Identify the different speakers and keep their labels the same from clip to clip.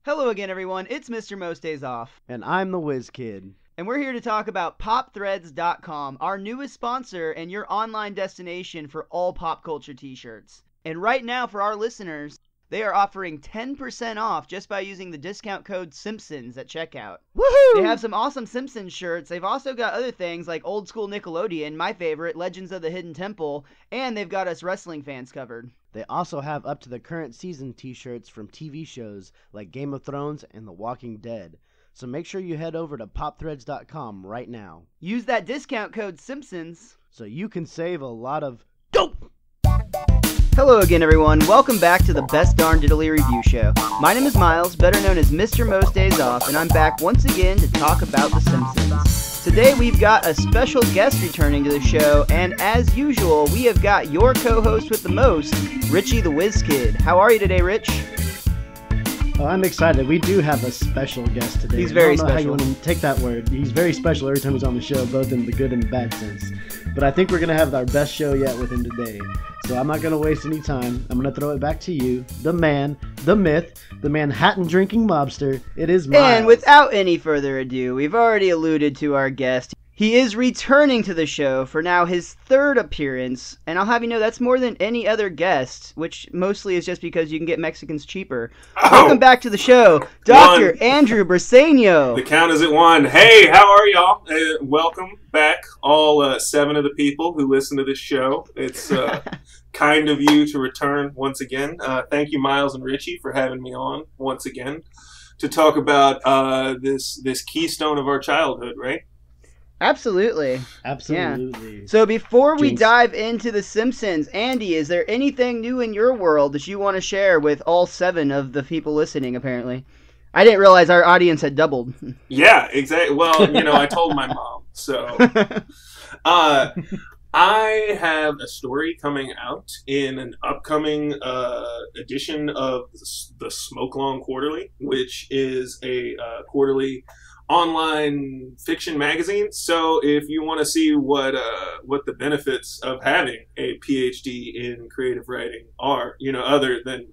Speaker 1: Hello again, everyone. It's Mr. Most Days Off.
Speaker 2: And I'm the WizKid.
Speaker 1: And we're here to talk about PopThreads.com, our newest sponsor and your online destination for all pop culture t-shirts. And right now, for our listeners, they are offering 10% off just by using the discount code Simpsons at checkout.
Speaker 2: Woohoo!
Speaker 1: They have some awesome Simpsons shirts. They've also got other things like old school Nickelodeon, my favorite, Legends of the Hidden Temple, and they've got us wrestling fans covered.
Speaker 2: They also have up to the current season t-shirts from TV shows like Game of Thrones and The Walking Dead. So make sure you head over to popthreads.com right now.
Speaker 1: Use that discount code Simpsons
Speaker 2: so you can save a lot of dope!
Speaker 1: Hello again, everyone. Welcome back to the Best Darn Diddly Review Show. My name is Miles, better known as Mr. Most Days Off, and I'm back once again to talk about The Simpsons. Today we've got a special guest returning to the show, and as usual, we have got your co-host with the most, Richie the WizKid. How are you today, Rich?
Speaker 2: Oh, I'm excited. We do have a special guest today.
Speaker 1: He's very
Speaker 2: I don't know
Speaker 1: special.
Speaker 2: how you want to take that word. He's very special every time he's on the show, both in the good and the bad sense. But I think we're going to have our best show yet with him today. So I'm not going to waste any time. I'm going to throw it back to you, the man, the myth, the Manhattan-drinking mobster. It is Miles.
Speaker 1: And without any further ado, we've already alluded to our guest. He is returning to the show for now his third appearance, and I'll have you know that's more than any other guest, which mostly is just because you can get Mexicans cheaper. Welcome back to the show, Dr. Andrew Briseño.
Speaker 3: The count is at 1. Hey, how are y'all? Welcome back, all 7 of the people who listen to this show. It's kind of you to return once again. Thank you, Miles and Richie, for having me on once again to talk about this keystone of our childhood, right?
Speaker 1: Absolutely.
Speaker 2: Absolutely.
Speaker 1: Yeah. So before we
Speaker 2: Jinx.
Speaker 1: dive into The Simpsons, Andy, is there anything new in your world that you want to share with all 7 of the people listening, apparently? I didn't realize our audience had doubled.
Speaker 3: Yeah, exactly. Well, I told my mom. So I have a story coming out in an upcoming edition of the Smoke Long Quarterly, which is a quarterly online fiction magazine. So if you want to see what the benefits of having a PhD in creative writing are, other than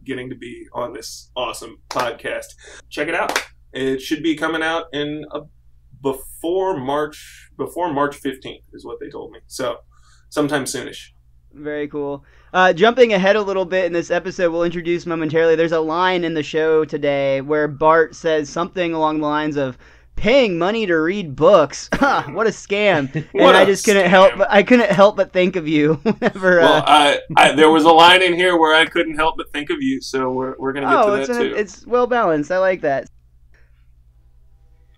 Speaker 3: getting to be on this awesome podcast, check it out. It should be coming out in before March 15th is what they told me. So sometime soonish.
Speaker 1: Very cool. Jumping ahead a little bit in this episode, we'll introduce momentarily. There's a line in the show today where Bart says something along the lines of paying money to read books. What a scam! And I just couldn't help but think of you whenever.
Speaker 3: Well, there was a line in here where I couldn't help but think of you, so we're gonna get to that too.
Speaker 1: It's well balanced. I like that.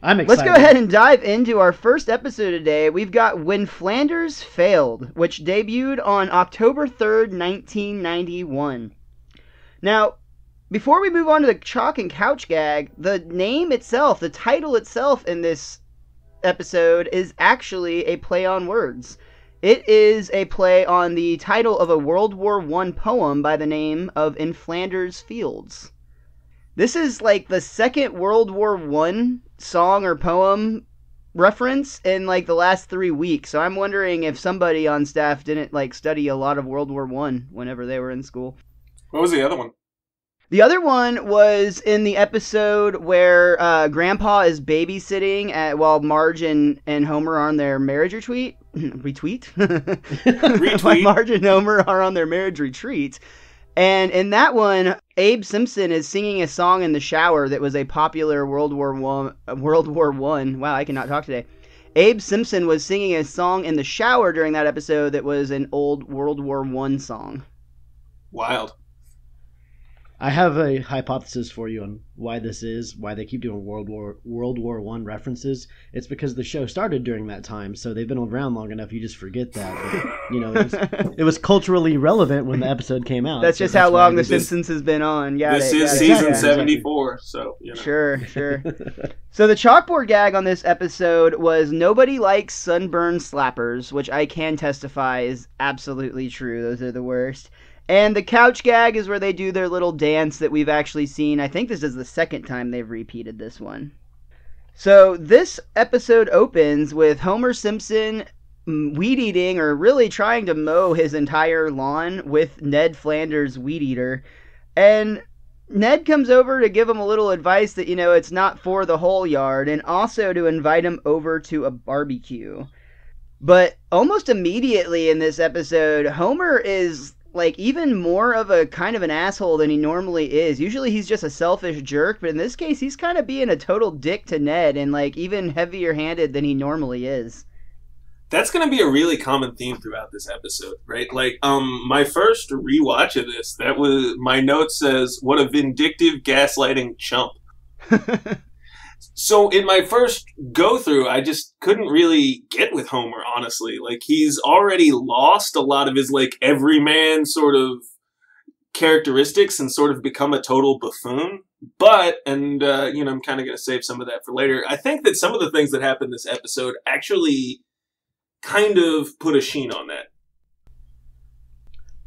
Speaker 2: I'm excited.
Speaker 1: Let's go ahead and dive into our first episode today. We've got When Flanders Failed, which debuted on October 3rd, 1991. Now, before we move on to the chalk and couch gag, the name itself, the title itself in this episode is actually a play on words. It is a play on the title of a World War I poem by the name of In Flanders Fields. This is like the second World War I song or poem reference in like the last 3 weeks. So I'm wondering if somebody on staff didn't like study a lot of World War I whenever they were in school.
Speaker 3: What was the other one?
Speaker 1: The other one was in the episode where Grandpa is babysitting while Marge and Homer are on their marriage retreat. Retweet? While Marge and Homer are on their marriage retreat. And in that one, Abe Simpson is singing a song in the shower that was a popular World War I. Wow, I cannot talk today. Abe Simpson was singing a song in the shower during that episode that was an old World War I song.
Speaker 3: Wild.
Speaker 2: I have a hypothesis for you on why this is, why they keep doing World War I references. It's because the show started during that time, so they've been around long enough you just forget that. But, it was culturally relevant when the episode came out.
Speaker 1: That's just how long The Simpsons has been on.
Speaker 3: This is season 74, so,
Speaker 1: Sure. So the chalkboard gag on this episode was nobody likes sunburned slappers, which I can testify is absolutely true. Those are the worst. And the couch gag is where they do their little dance that we've actually seen. I think this is the second time they've repeated this one. So this episode opens with Homer Simpson weed eating, or really trying to mow his entire lawn with Ned Flanders' weed eater. And Ned comes over to give him a little advice that, it's not for the whole yard, and also to invite him over to a barbecue. But almost immediately in this episode, Homer is like even more of a kind of an asshole than he normally is. Usually he's just a selfish jerk, but in this case he's kind of being a total dick to Ned, and like even heavier handed than he normally is.
Speaker 3: That's going to be a really common theme throughout this episode, right? Like, my first rewatch of this, my note says, "What a vindictive, gaslighting chump." So in my first go through, I just couldn't really get with Homer, honestly. Like, he's already lost a lot of his, like, everyman sort of characteristics and sort of become a total buffoon. But, and, I'm kind of going to save some of that for later. I think that some of the things that happened this episode actually kind of put a sheen on that.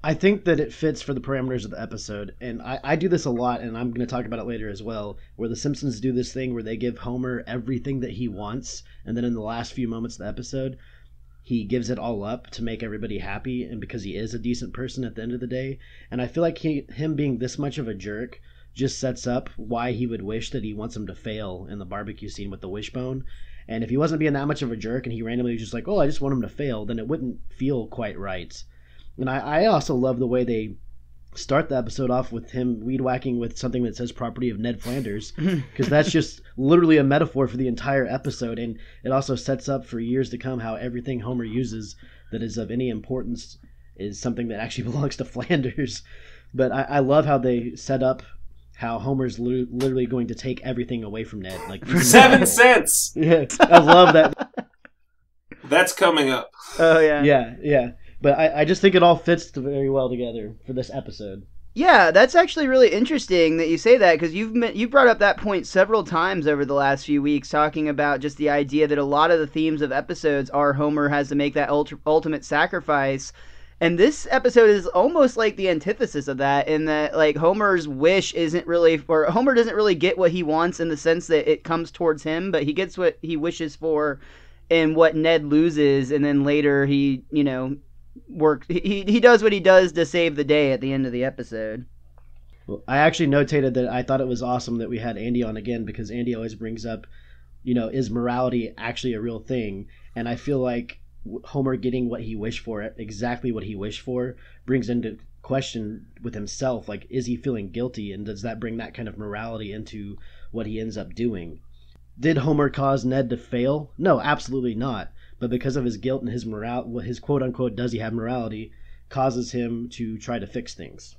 Speaker 2: I think that it fits for the parameters of the episode, and I do this a lot, and I'm going to talk about it later as well, where the Simpsons do this thing where they give Homer everything that he wants, and then in the last few moments of the episode, he gives it all up to make everybody happy, and because he is a decent person at the end of the day. And I feel like him being this much of a jerk just sets up why he would wish that he wants him to fail in the barbecue scene with the wishbone. And if he wasn't being that much of a jerk and he randomly was just like, oh, I just want him to fail, then it wouldn't feel quite right. And I also love the way they start the episode off with him weed whacking with something that says property of Ned Flanders, because that's just literally a metaphor for the entire episode. And it also sets up for years to come how everything Homer uses that is of any importance is something that actually belongs to Flanders. But I love how they set up how Homer's literally going to take everything away from Ned. Like
Speaker 3: for 7 cents!
Speaker 2: Yeah, I love that.
Speaker 3: That's coming up.
Speaker 1: Oh, yeah.
Speaker 2: Yeah. But I just think it all fits very well together for this episode.
Speaker 1: Yeah, that's actually really interesting that you say that, because you've brought up that point several times over the last few weeks, talking about just the idea that a lot of the themes of episodes are Homer has to make that ultimate sacrifice. And this episode is almost like the antithesis of that, in that like Homer's wish isn't really, or Homer doesn't really get what he wants in the sense that it comes towards him, but he gets what he wishes for and what Ned loses, and then later he, he does what he does to save the day at the end of the episode.
Speaker 2: Well, I actually notated that I thought it was awesome that we had Andy on again, because Andy always brings up, is morality actually a real thing? And I feel like Homer getting what he wished for, exactly what he wished for, brings into question with himself, like, is he feeling guilty, and does that bring that kind of morality into what he ends up doing? Did Homer cause Ned to fail? No, absolutely not. But because of his guilt and his his quote-unquote does he have morality, causes him to try to fix things.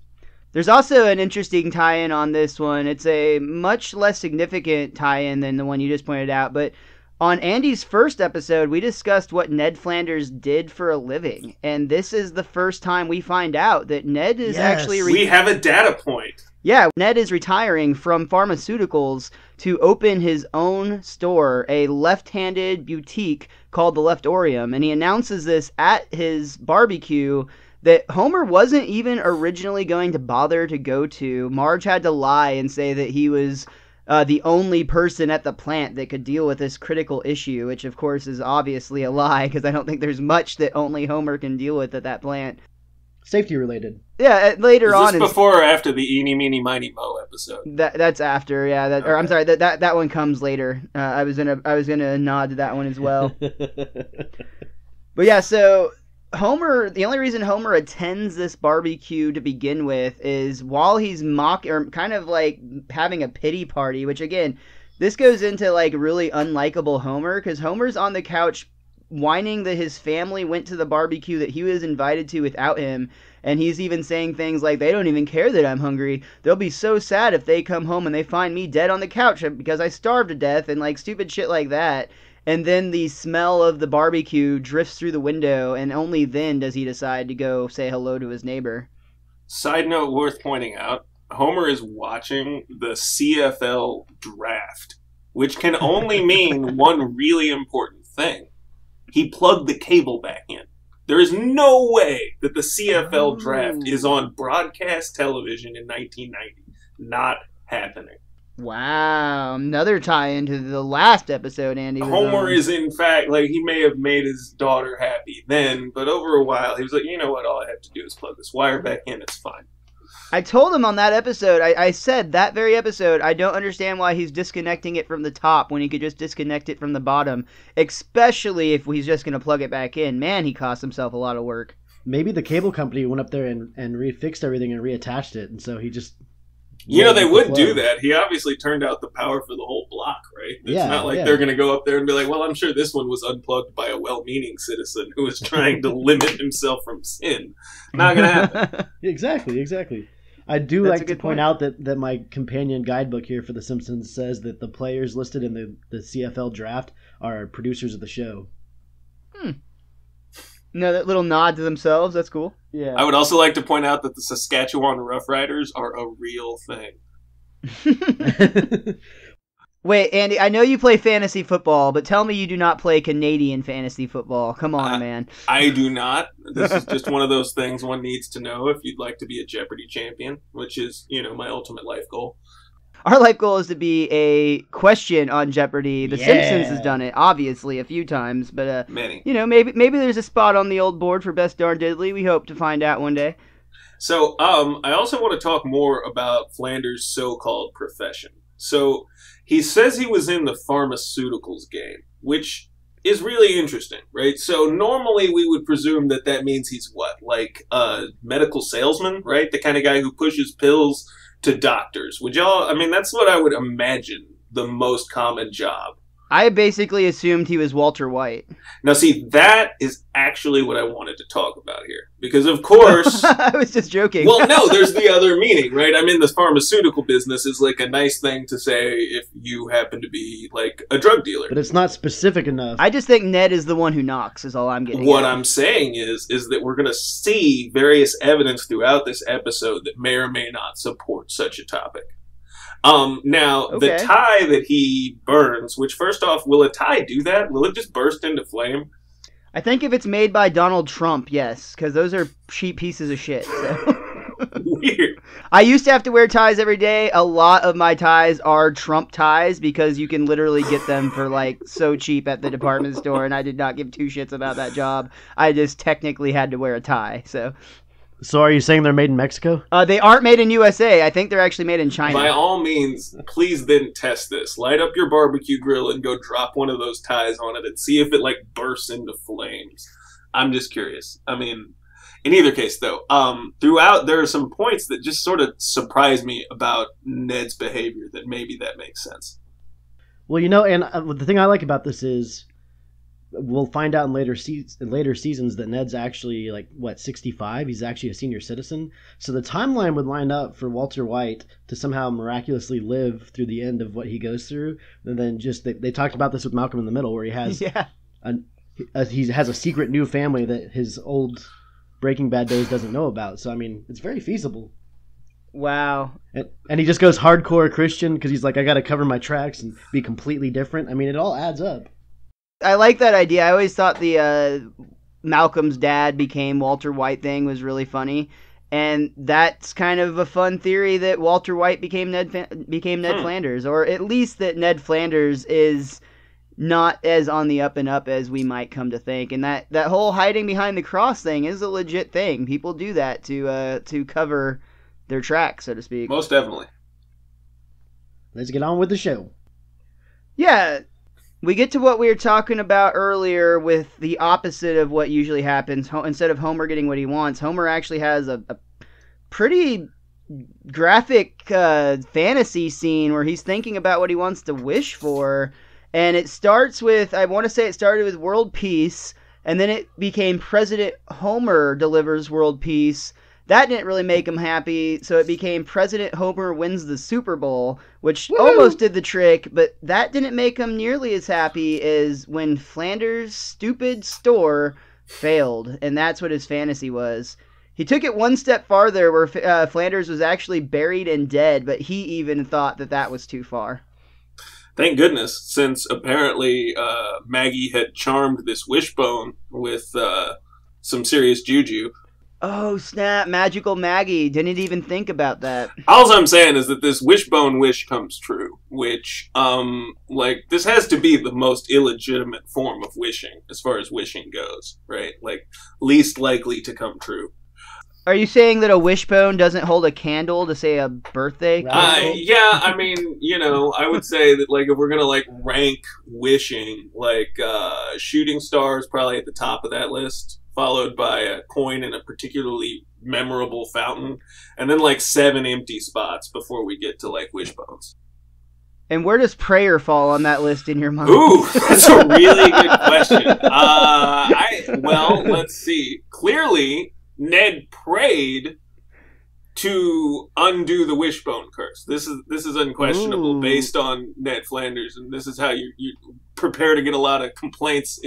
Speaker 1: There's also an interesting tie-in on this one. It's a much less significant tie-in than the one you just pointed out, but on Andy's first episode, we discussed what Ned Flanders did for a living, and this is the first time we find out that Ned is actually...
Speaker 3: we have a data point.
Speaker 1: Yeah, Ned is retiring from pharmaceuticals to open his own store, a left-handed boutique called the Leftorium, and he announces this at his barbecue that Homer wasn't even originally going to bother to go to. Marge had to lie and say that he was the only person at the plant that could deal with this critical issue, which of course is obviously a lie, because I don't think there's much that only Homer can deal with at that plant.
Speaker 2: Safety related.
Speaker 1: Yeah, later on.
Speaker 3: Is this before or after the Eeny, Meeny, Miny, Mo episode?
Speaker 1: That's after, yeah. Okay. Or I'm sorry, that one comes later. I was gonna nod to that one as well. But yeah, so Homer, the only reason Homer attends this barbecue to begin with is while he's kind of like having a pity party, which again, this goes into like really unlikable Homer, because Homer's on the couch whining that his family went to the barbecue that he was invited to without him, and he's even saying things like, they don't even care that I'm hungry. They'll be so sad if they come home and they find me dead on the couch because I starved to death, and like stupid shit like that. And then the smell of the barbecue drifts through the window, and only then does he decide to go say hello to his neighbor.
Speaker 3: Side note worth pointing out, Homer is watching the CFL draft, which can only mean one really important thing. He plugged the cable back in. There is no way that the CFL draft is on broadcast television in 1990. Not happening.
Speaker 1: Wow, another tie into the last episode, Andy.
Speaker 3: Homer is, in fact, like, he may have made his daughter happy then, but over a while, he was like, you know what, all I have to do is plug this wire back in, it's fine.
Speaker 1: I told him on that episode, I said that very episode, I don't understand why he's disconnecting it from the top when he could just disconnect it from the bottom, especially if he's just going to plug it back in. Man, he cost himself a lot of work.
Speaker 2: Maybe the cable company went up there and refixed everything and reattached it, and so he just...
Speaker 3: They would do that. He obviously turned out the power for the whole block, right? It's not like they're going to go up there and be like, well, I'm sure this one was unplugged by a well-meaning citizen who was trying to limit himself from sin. Not going to happen.
Speaker 2: Exactly. I do like to point out that my companion guidebook here for The Simpsons says that the players listed in the CFL draft are producers of the show.
Speaker 1: No, that little nod to themselves, that's cool.
Speaker 2: Yeah.
Speaker 3: I would also like to point out that the Saskatchewan Roughriders are a real thing.
Speaker 1: Wait, Andy, I know you play fantasy football, but tell me you do not play Canadian fantasy football. Come on, man.
Speaker 3: I do not. This is just one of those things one needs to know if you'd like to be a Jeopardy champion, which is, my ultimate life goal.
Speaker 1: Our life goal is to be a question on Jeopardy. The Simpsons has done it, obviously, a few times, but
Speaker 3: many.
Speaker 1: Maybe there's a spot on the old board for Best Darn Diddly. We hope to find out one day.
Speaker 3: So, I also want to talk more about Flanders' so-called profession. So, he says he was in the pharmaceuticals game, which is really interesting, right? So, normally we would presume that means he's what? Like a medical salesman, right? The kind of guy who pushes pills to doctors. Would y'all, that's what I would imagine the most common job.
Speaker 1: I basically assumed he was Walter White.
Speaker 3: Now, see, that is actually what I wanted to talk about here. Because, of course...
Speaker 1: I was just joking.
Speaker 3: Well, no, there's the other meaning, right? I'm in the pharmaceutical business is like a nice thing to say if you happen to be, like, a drug dealer.
Speaker 2: But it's not specific enough.
Speaker 1: I just think Ned is the one who knocks, is all I'm getting
Speaker 3: What
Speaker 1: at.
Speaker 3: I'm saying is that we're going to see various evidence throughout this episode that may or may not support such a topic. The tie that he burns, which first off, will a tie do that? Will it just burst into flame?
Speaker 1: I think if it's made by Donald Trump, yes, because those are cheap pieces of shit. So.
Speaker 3: Weird.
Speaker 1: I used to have to wear ties every day. A lot of my ties are Trump ties because you can literally get them for so cheap at the department store, and I did not give two shits about that job. I just technically had to wear a tie, so...
Speaker 2: So are you saying they're made in Mexico?
Speaker 1: They aren't made in USA. I think they're actually made in China.
Speaker 3: By all means, please then test this. Light up your barbecue grill and go drop one of those ties on it and see if it bursts into flames. I'm just curious. In either case, though, throughout there are some points that just sort of surprise me about Ned's behavior that maybe that makes sense.
Speaker 2: Well, and the thing I like about this is we'll find out in later seasons that Ned's actually 65. He's actually a senior citizen. So the timeline would line up for Walter White to somehow miraculously live through the end of what he goes through. And then they talked about this with Malcolm in the Middle, where he has he has a secret new family that his old Breaking Bad days doesn't know about. So it's very feasible.
Speaker 1: Wow.
Speaker 2: And he just goes hardcore Christian because he's like, I got to cover my tracks and be completely different. It all adds up.
Speaker 1: I like that idea. I always thought the Malcolm's dad became Walter White thing was really funny, and that's kind of a fun theory that Walter White became Ned Flanders, or at least that Ned Flanders is not as on the up and up as we might come to think, and that whole hiding behind the cross thing is a legit thing. People do that to cover their tracks, so to speak.
Speaker 3: Most definitely.
Speaker 2: Let's get on with the show.
Speaker 1: Yeah. We get to what we were talking about earlier with the opposite of what usually happens. Instead of Homer getting what he wants, Homer actually has a pretty graphic fantasy scene where he's thinking about what he wants to wish for. And it starts with, I want to say it started with world peace, and then it became President Homer delivers world peace. That didn't really make him happy, so it became President Homer wins the Super Bowl, which almost did the trick, but that didn't make him nearly as happy as when Flanders' stupid store failed, and that's what his fantasy was. He took it one step farther, where Flanders was actually buried and dead, but he even thought that was too far.
Speaker 3: Thank goodness, since apparently Maggie had charmed this wishbone with some serious juju.
Speaker 1: Oh, snap. Magical Maggie. Didn't even think about that.
Speaker 3: All I'm saying is that this wishbone wish comes true, which, this has to be the most illegitimate form of wishing, as far as wishing goes, right? Least likely to come true.
Speaker 1: Are you saying that a wishbone doesn't hold a candle to say a birthday candle?
Speaker 3: Yeah, I mean, I would say that, like, if we're gonna, like, rank wishing, like, shooting star is probably at the top of that list, followed by a coin in a particularly memorable fountain, and then, like, 7 empty spots before we get to, like, wishbones.
Speaker 1: And where does prayer fall on that list in your mind?
Speaker 3: Ooh, that's a really good question. Well, let's see. Clearly, Ned prayed to undo the wishbone curse. This is unquestionable based on Ned Flanders, and this is how you prepare to get a lot of complaints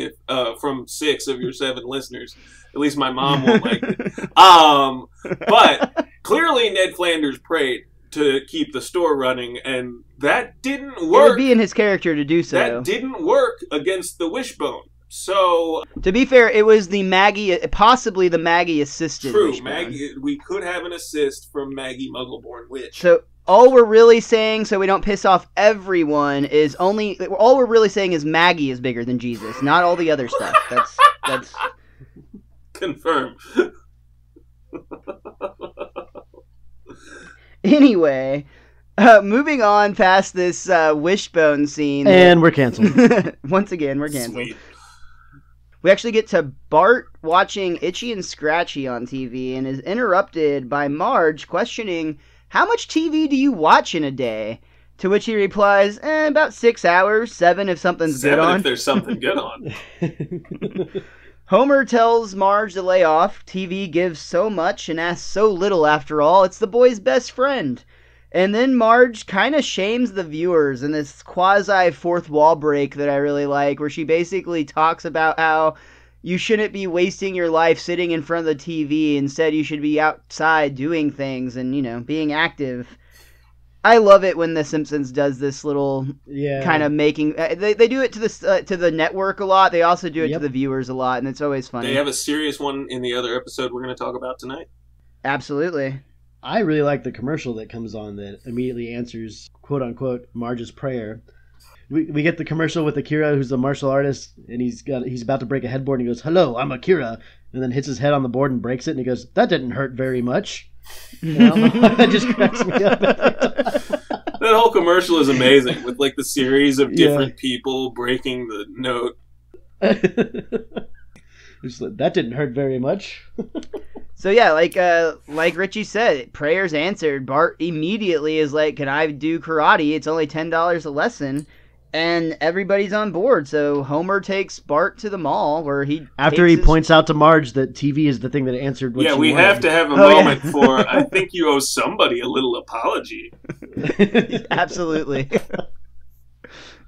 Speaker 3: from 6 of your 7 listeners. At least my mom won't like it. But clearly Ned Flanders prayed to keep the store running, and that didn't work.
Speaker 1: It would be in his character to do so.
Speaker 3: That didn't work against the wishbone. So,
Speaker 1: to be fair, it was possibly the Maggie assisted.
Speaker 3: True,
Speaker 1: wishbone.
Speaker 3: Maggie. We could have an assist from Maggie Muggleborn Witch.
Speaker 1: So all we're really saying, so we don't piss off everyone, is all we're really saying is Maggie is bigger than Jesus, not all the other stuff. That's
Speaker 3: confirmed.
Speaker 1: Anyway, moving on past this wishbone scene,
Speaker 2: and we're canceled.
Speaker 1: Once again, we're canceled.
Speaker 3: Sweet.
Speaker 1: We actually get to Bart watching Itchy and Scratchy on TV and is interrupted by Marge questioning, how much TV do you watch in a day? To which he replies, about 6 hours, 7 if something's good on.
Speaker 3: 7 if there's something good on.
Speaker 1: Homer tells Marge to lay off. TV gives so much and asks so little after all. It's the boy's best friend. And then Marge kind of shames the viewers in this quasi fourth wall break that I really like, where she basically talks about how you shouldn't be wasting your life sitting in front of the TV. Instead, you should be outside doing things and, being active. I love it when The Simpsons does this little kind of making... They do it to the network a lot. They also do it to the viewers a lot, and it's always funny.
Speaker 3: They have a serious one in the other episode we're going to talk about tonight.
Speaker 1: Absolutely.
Speaker 2: I really like the commercial that comes on that immediately answers, quote-unquote, Marge's prayer. We get the commercial with Akira, who's a martial artist, and he's about to break a headboard, and he goes, "Hello, I'm Akira," and then hits his head on the board and breaks it, and he goes, "That didn't hurt very much." That just cracks me up.
Speaker 3: That whole commercial is amazing, with like the series of different people breaking the note.
Speaker 2: That didn't hurt very much.
Speaker 1: So yeah, like Richie said, prayers answered. Bart immediately is like, "Can I do karate? It's only $10 a lesson." And everybody's on board. So Homer takes Bart to the mall where he
Speaker 2: points out to Marge that TV is the thing that answered what she
Speaker 3: we
Speaker 2: wanted.
Speaker 3: have to have a moment for, I think you owe somebody a little apology.
Speaker 1: Absolutely.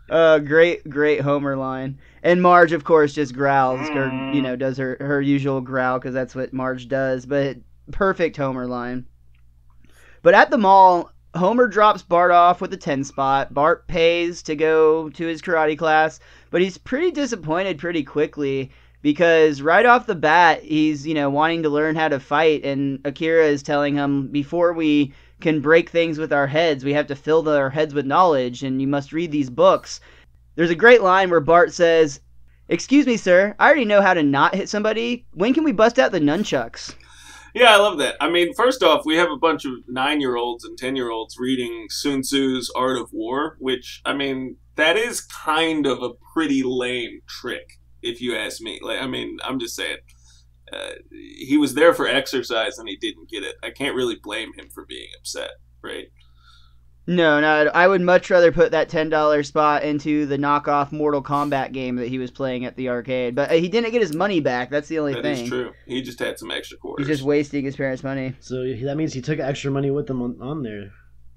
Speaker 1: Great Homer line. And Marge, of course, just growls, or, does her usual growl, because that's what Marge does. But perfect Homer line. But at the mall, Homer drops Bart off with a 10 spot. Bart pays to go to his karate class, but he's pretty disappointed pretty quickly because right off the bat, he's, wanting to learn how to fight, and Akira is telling him, before we can break things with our heads, we have to fill our heads with knowledge, and you must read these books. There's a great line where Bart says, "Excuse me, sir, I already know how to not hit somebody. When can we bust out the nunchucks?"
Speaker 3: Yeah, I love that. I mean, first off, we have a bunch of 9-year-olds and 10-year-olds reading Sun Tzu's Art of War, which, I mean, that is kind of a pretty lame trick, if you ask me. I'm just saying. He was there for exercise and he didn't get it. I can't really blame him for being upset, right?
Speaker 1: No, I would much rather put that $10 spot into the knockoff Mortal Kombat game that he was playing at the arcade. But he didn't get his money back. That's the only thing.
Speaker 3: That is true. He just had some extra quarters.
Speaker 1: He's just wasting his parents' money.
Speaker 2: So that means he took extra money with him on there.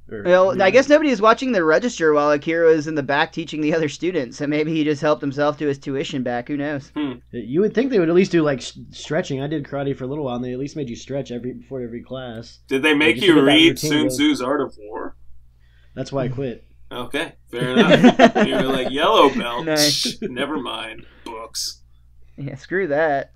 Speaker 1: I guess nobody is watching the register while Akira is in the back teaching the other students. So maybe he just helped himself to his tuition back. Who knows?
Speaker 2: You would think they would at least do like stretching. I did karate for a little while, and they at least made you stretch before every class.
Speaker 3: Did they make you read Sun Tzu's Art of War?
Speaker 2: That's why I quit.
Speaker 3: Okay, fair enough. You were like, yellow belt.
Speaker 1: Nice.
Speaker 3: Never mind. Books.
Speaker 1: Yeah, screw that.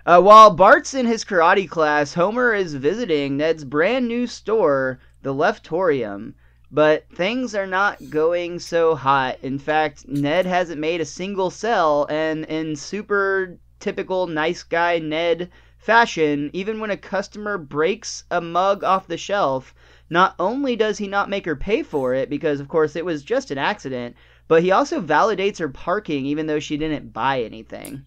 Speaker 1: While Bart's in his karate class, Homer is visiting Ned's brand new store, the Leftorium. But things are not going so hot. In fact, Ned hasn't made a single sell, and in super typical nice guy Ned fashion, even when a customer breaks a mug off the shelf, not only does he not make her pay for it, because of course it was just an accident, but he also validates her parking even though she didn't buy anything.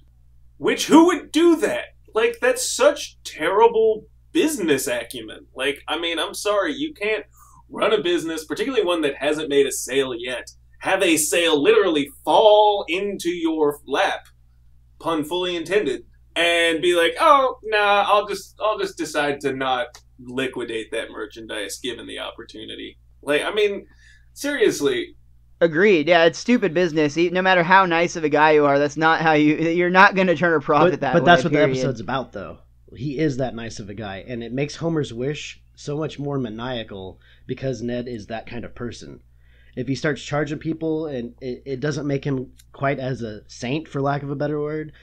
Speaker 3: Which, who would do that? Like, that's such terrible business acumen. Like, I mean, I'm sorry, you can't run a business, particularly one that hasn't made a sale yet, have a sale literally fall into your lap, pun fully intended, and be like, oh, nah, I'll just decide to not liquidate that merchandise given the opportunity. Like, I mean, seriously.
Speaker 1: Agreed. Yeah, it's stupid business. No matter how nice of a guy you are, that's not how you're not going to turn a profit that way.
Speaker 2: But that's what the episode's about, though. He is that nice of a guy, and it makes Homer's wish so much more maniacal because Ned is that kind of person. If he starts charging people, and it doesn't make him quite as a saint, for lack of a better word,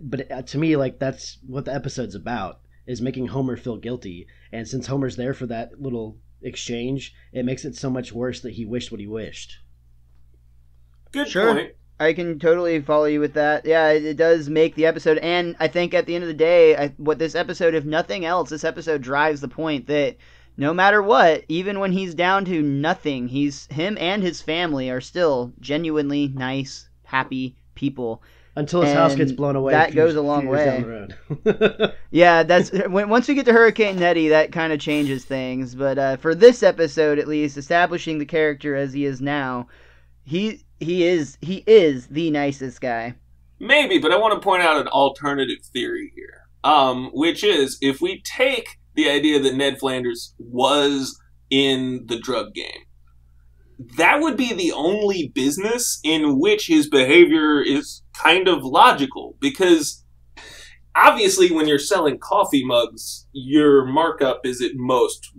Speaker 2: but to me, like, that's what the episode's about, is making Homer feel guilty. And since Homer's there for that little exchange, it makes it so much worse that he wished what he wished.
Speaker 3: Good
Speaker 1: sure.
Speaker 3: point.
Speaker 1: I can totally follow you with that. Yeah, it does make the episode, and I think at the end of the day, what this episode, if nothing else, this episode drives the point that no matter what, even when he's down to nothing, him and his family are still genuinely nice, happy people.
Speaker 2: Until his house gets blown away.
Speaker 1: That goes a long way. Down the road. Yeah, once we get to Hurricane Nettie, that kind of changes things. But for this episode, at least, establishing the character as he is now, he is the nicest guy.
Speaker 3: Maybe, but I want to point out an alternative theory here, which is if we take the idea that Ned Flanders was in the drug game, that would be the only business in which his behavior is kind of logical, because obviously when you're selling coffee mugs, your markup is at most,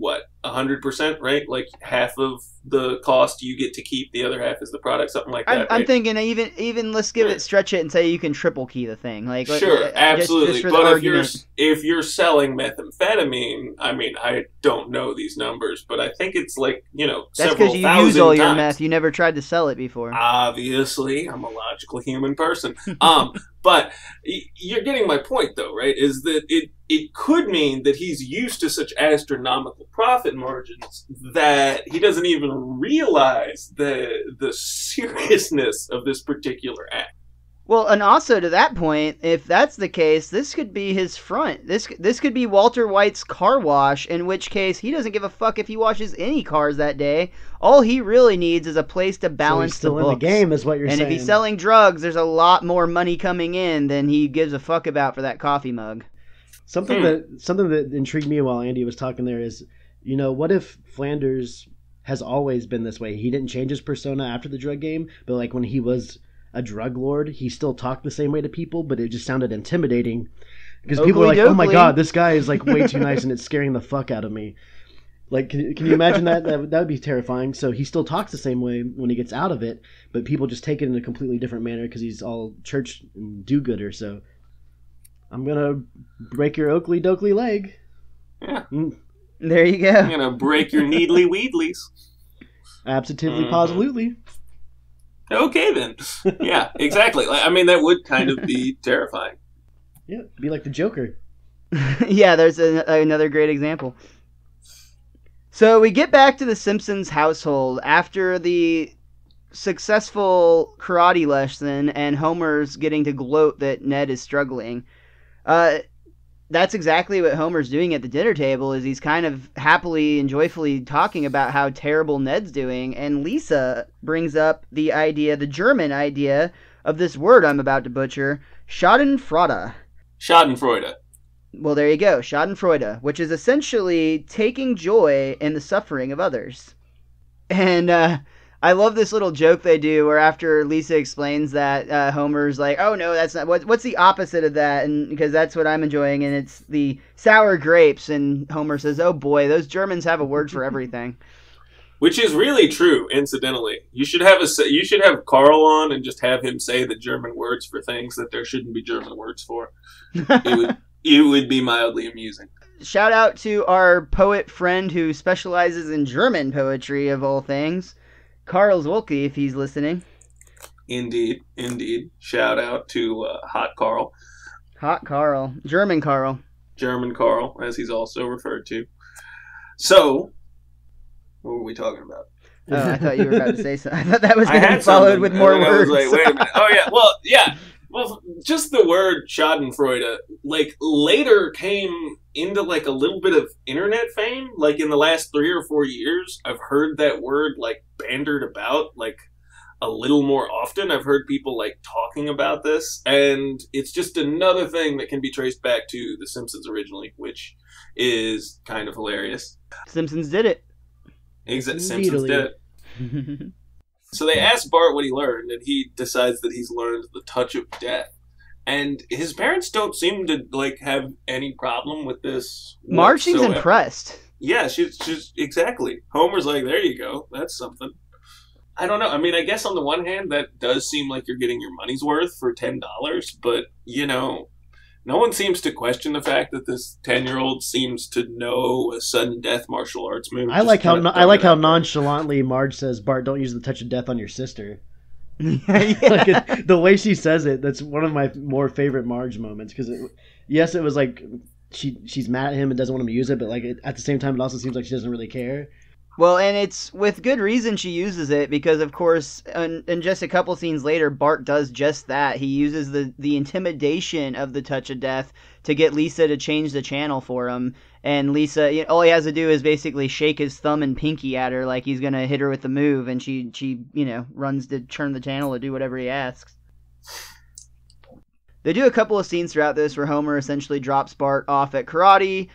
Speaker 3: 100%, right? Like half of the cost you get to keep, the other half is the product, something like that.
Speaker 1: I'm thinking even let's stretch it and say you can triple key the thing. Like
Speaker 3: sure, absolutely. Just but if you're selling methamphetamine, I mean, I don't know these numbers, but I think it's like,
Speaker 1: that's
Speaker 3: because
Speaker 1: you use all your meth. You never tried to sell it before.
Speaker 3: Obviously, I'm a logical human person. But you're getting my point, though, right? Is that it could mean that he's used to such astronomical profit margins that he doesn't even realize the seriousness of this particular act.
Speaker 1: Well, and also to that point, if that's the case, this could be his front. This could be Walter White's car wash, in which case he doesn't give a fuck if he washes any cars that day. All he really needs is a place to balance
Speaker 2: so he's still
Speaker 1: the books.
Speaker 2: In the game, is what you're saying.
Speaker 1: And if he's selling drugs, there's a lot more money coming in than he gives a fuck about for that coffee mug.
Speaker 2: Something that intrigued me while Andy was talking there is, what if Flanders has always been this way? He didn't change his persona after the drug game, but like when he was a drug lord, he still talked the same way to people, but it just sounded intimidating because people were like, "Oh my god, this guy is like way too nice, and it's scaring the fuck out of me." Like, can you imagine that? That would be terrifying. So he still talks the same way when he gets out of it, but people just take it in a completely different manner because he's all church and do-gooder. So I'm gonna break your Oakley Dokley leg.
Speaker 3: Yeah,
Speaker 1: there you go.
Speaker 3: I'm gonna break your needly weedlies.
Speaker 2: Absolutely, positively.
Speaker 3: Okay, then. Yeah, exactly. I mean, that would kind of be terrifying.
Speaker 2: Yeah, be like the Joker.
Speaker 1: Yeah, there's another great example. So we get back to the Simpsons household after the successful karate lesson and Homer's getting to gloat that Ned is struggling. That's exactly what Homer's doing at the dinner table, is he's kind of happily and joyfully talking about how terrible Ned's doing, and Lisa brings up the German idea of this word I'm about to butcher, Schadenfreude.
Speaker 3: Schadenfreude.
Speaker 1: Well, there you go, Schadenfreude, which is essentially taking joy in the suffering of others. And I love this little joke they do where after Lisa explains that, Homer's like, oh no, that's not, what's the opposite of that? And because that's what I'm enjoying, and it's the sour grapes. And Homer says, oh boy, those Germans have a word for everything.
Speaker 3: Which is really true, incidentally. You should have Carl on and just have him say the German words for things that there shouldn't be German words for. It would be mildly amusing.
Speaker 1: Shout out to our poet friend who specializes in German poetry, of all things. Carl Zwolke, if he's listening.
Speaker 3: Indeed. Shout out to Hot Carl.
Speaker 1: Hot Carl. German Carl.
Speaker 3: German Carl, as he's also referred to. So, what were we talking about?
Speaker 1: Oh, I thought you were about to say something. I thought that was
Speaker 3: I
Speaker 1: going to
Speaker 3: had
Speaker 1: be followed
Speaker 3: something,
Speaker 1: with
Speaker 3: and
Speaker 1: more
Speaker 3: then I
Speaker 1: words.
Speaker 3: was like, wait a minute. Oh, yeah. Well, yeah. Well, just the word Schadenfreude, like, later came into, like, a little bit of internet fame. Like, in the last 3 or 4 years, I've heard that word, like, bandied about, like, a little more often. I've heard people, like, talking about this. And it's just another thing that can be traced back to The Simpsons originally, which is kind of hilarious.
Speaker 1: Simpsons did it.
Speaker 3: Simpsons did it. So they ask Bart what he learned, and he decides that he's learned the touch of death. And his parents don't seem to, like, have any problem with this.
Speaker 1: Marge seems impressed.
Speaker 3: Yeah, she's exactly. Homer's like, there you go. That's something. I don't know. I mean, I guess on the one hand, that does seem like you're getting your money's worth for $10, but, you know, no one seems to question the fact that this 10-year-old seems to know a sudden death martial arts move.
Speaker 2: I like how nonchalantly Marge says, "Bart, don't use the touch of death on your sister." Like the way she says it, that's one of my more favorite Marge moments. Because yes, it was like she's mad at him and doesn't want him to use it, but like at the same time, it also seems like she doesn't really care.
Speaker 1: Well, and it's with good reason she uses it, because, of course, and just a couple scenes later, Bart does just that. He uses the intimidation of the touch of death to get Lisa to change the channel for him. And Lisa, you know, all he has to do is basically shake his thumb and pinky at her like he's going to hit her with the move, and she you know, runs to turn the channel to do whatever he asks. They do a couple of scenes throughout this where Homer essentially drops Bart off at karate.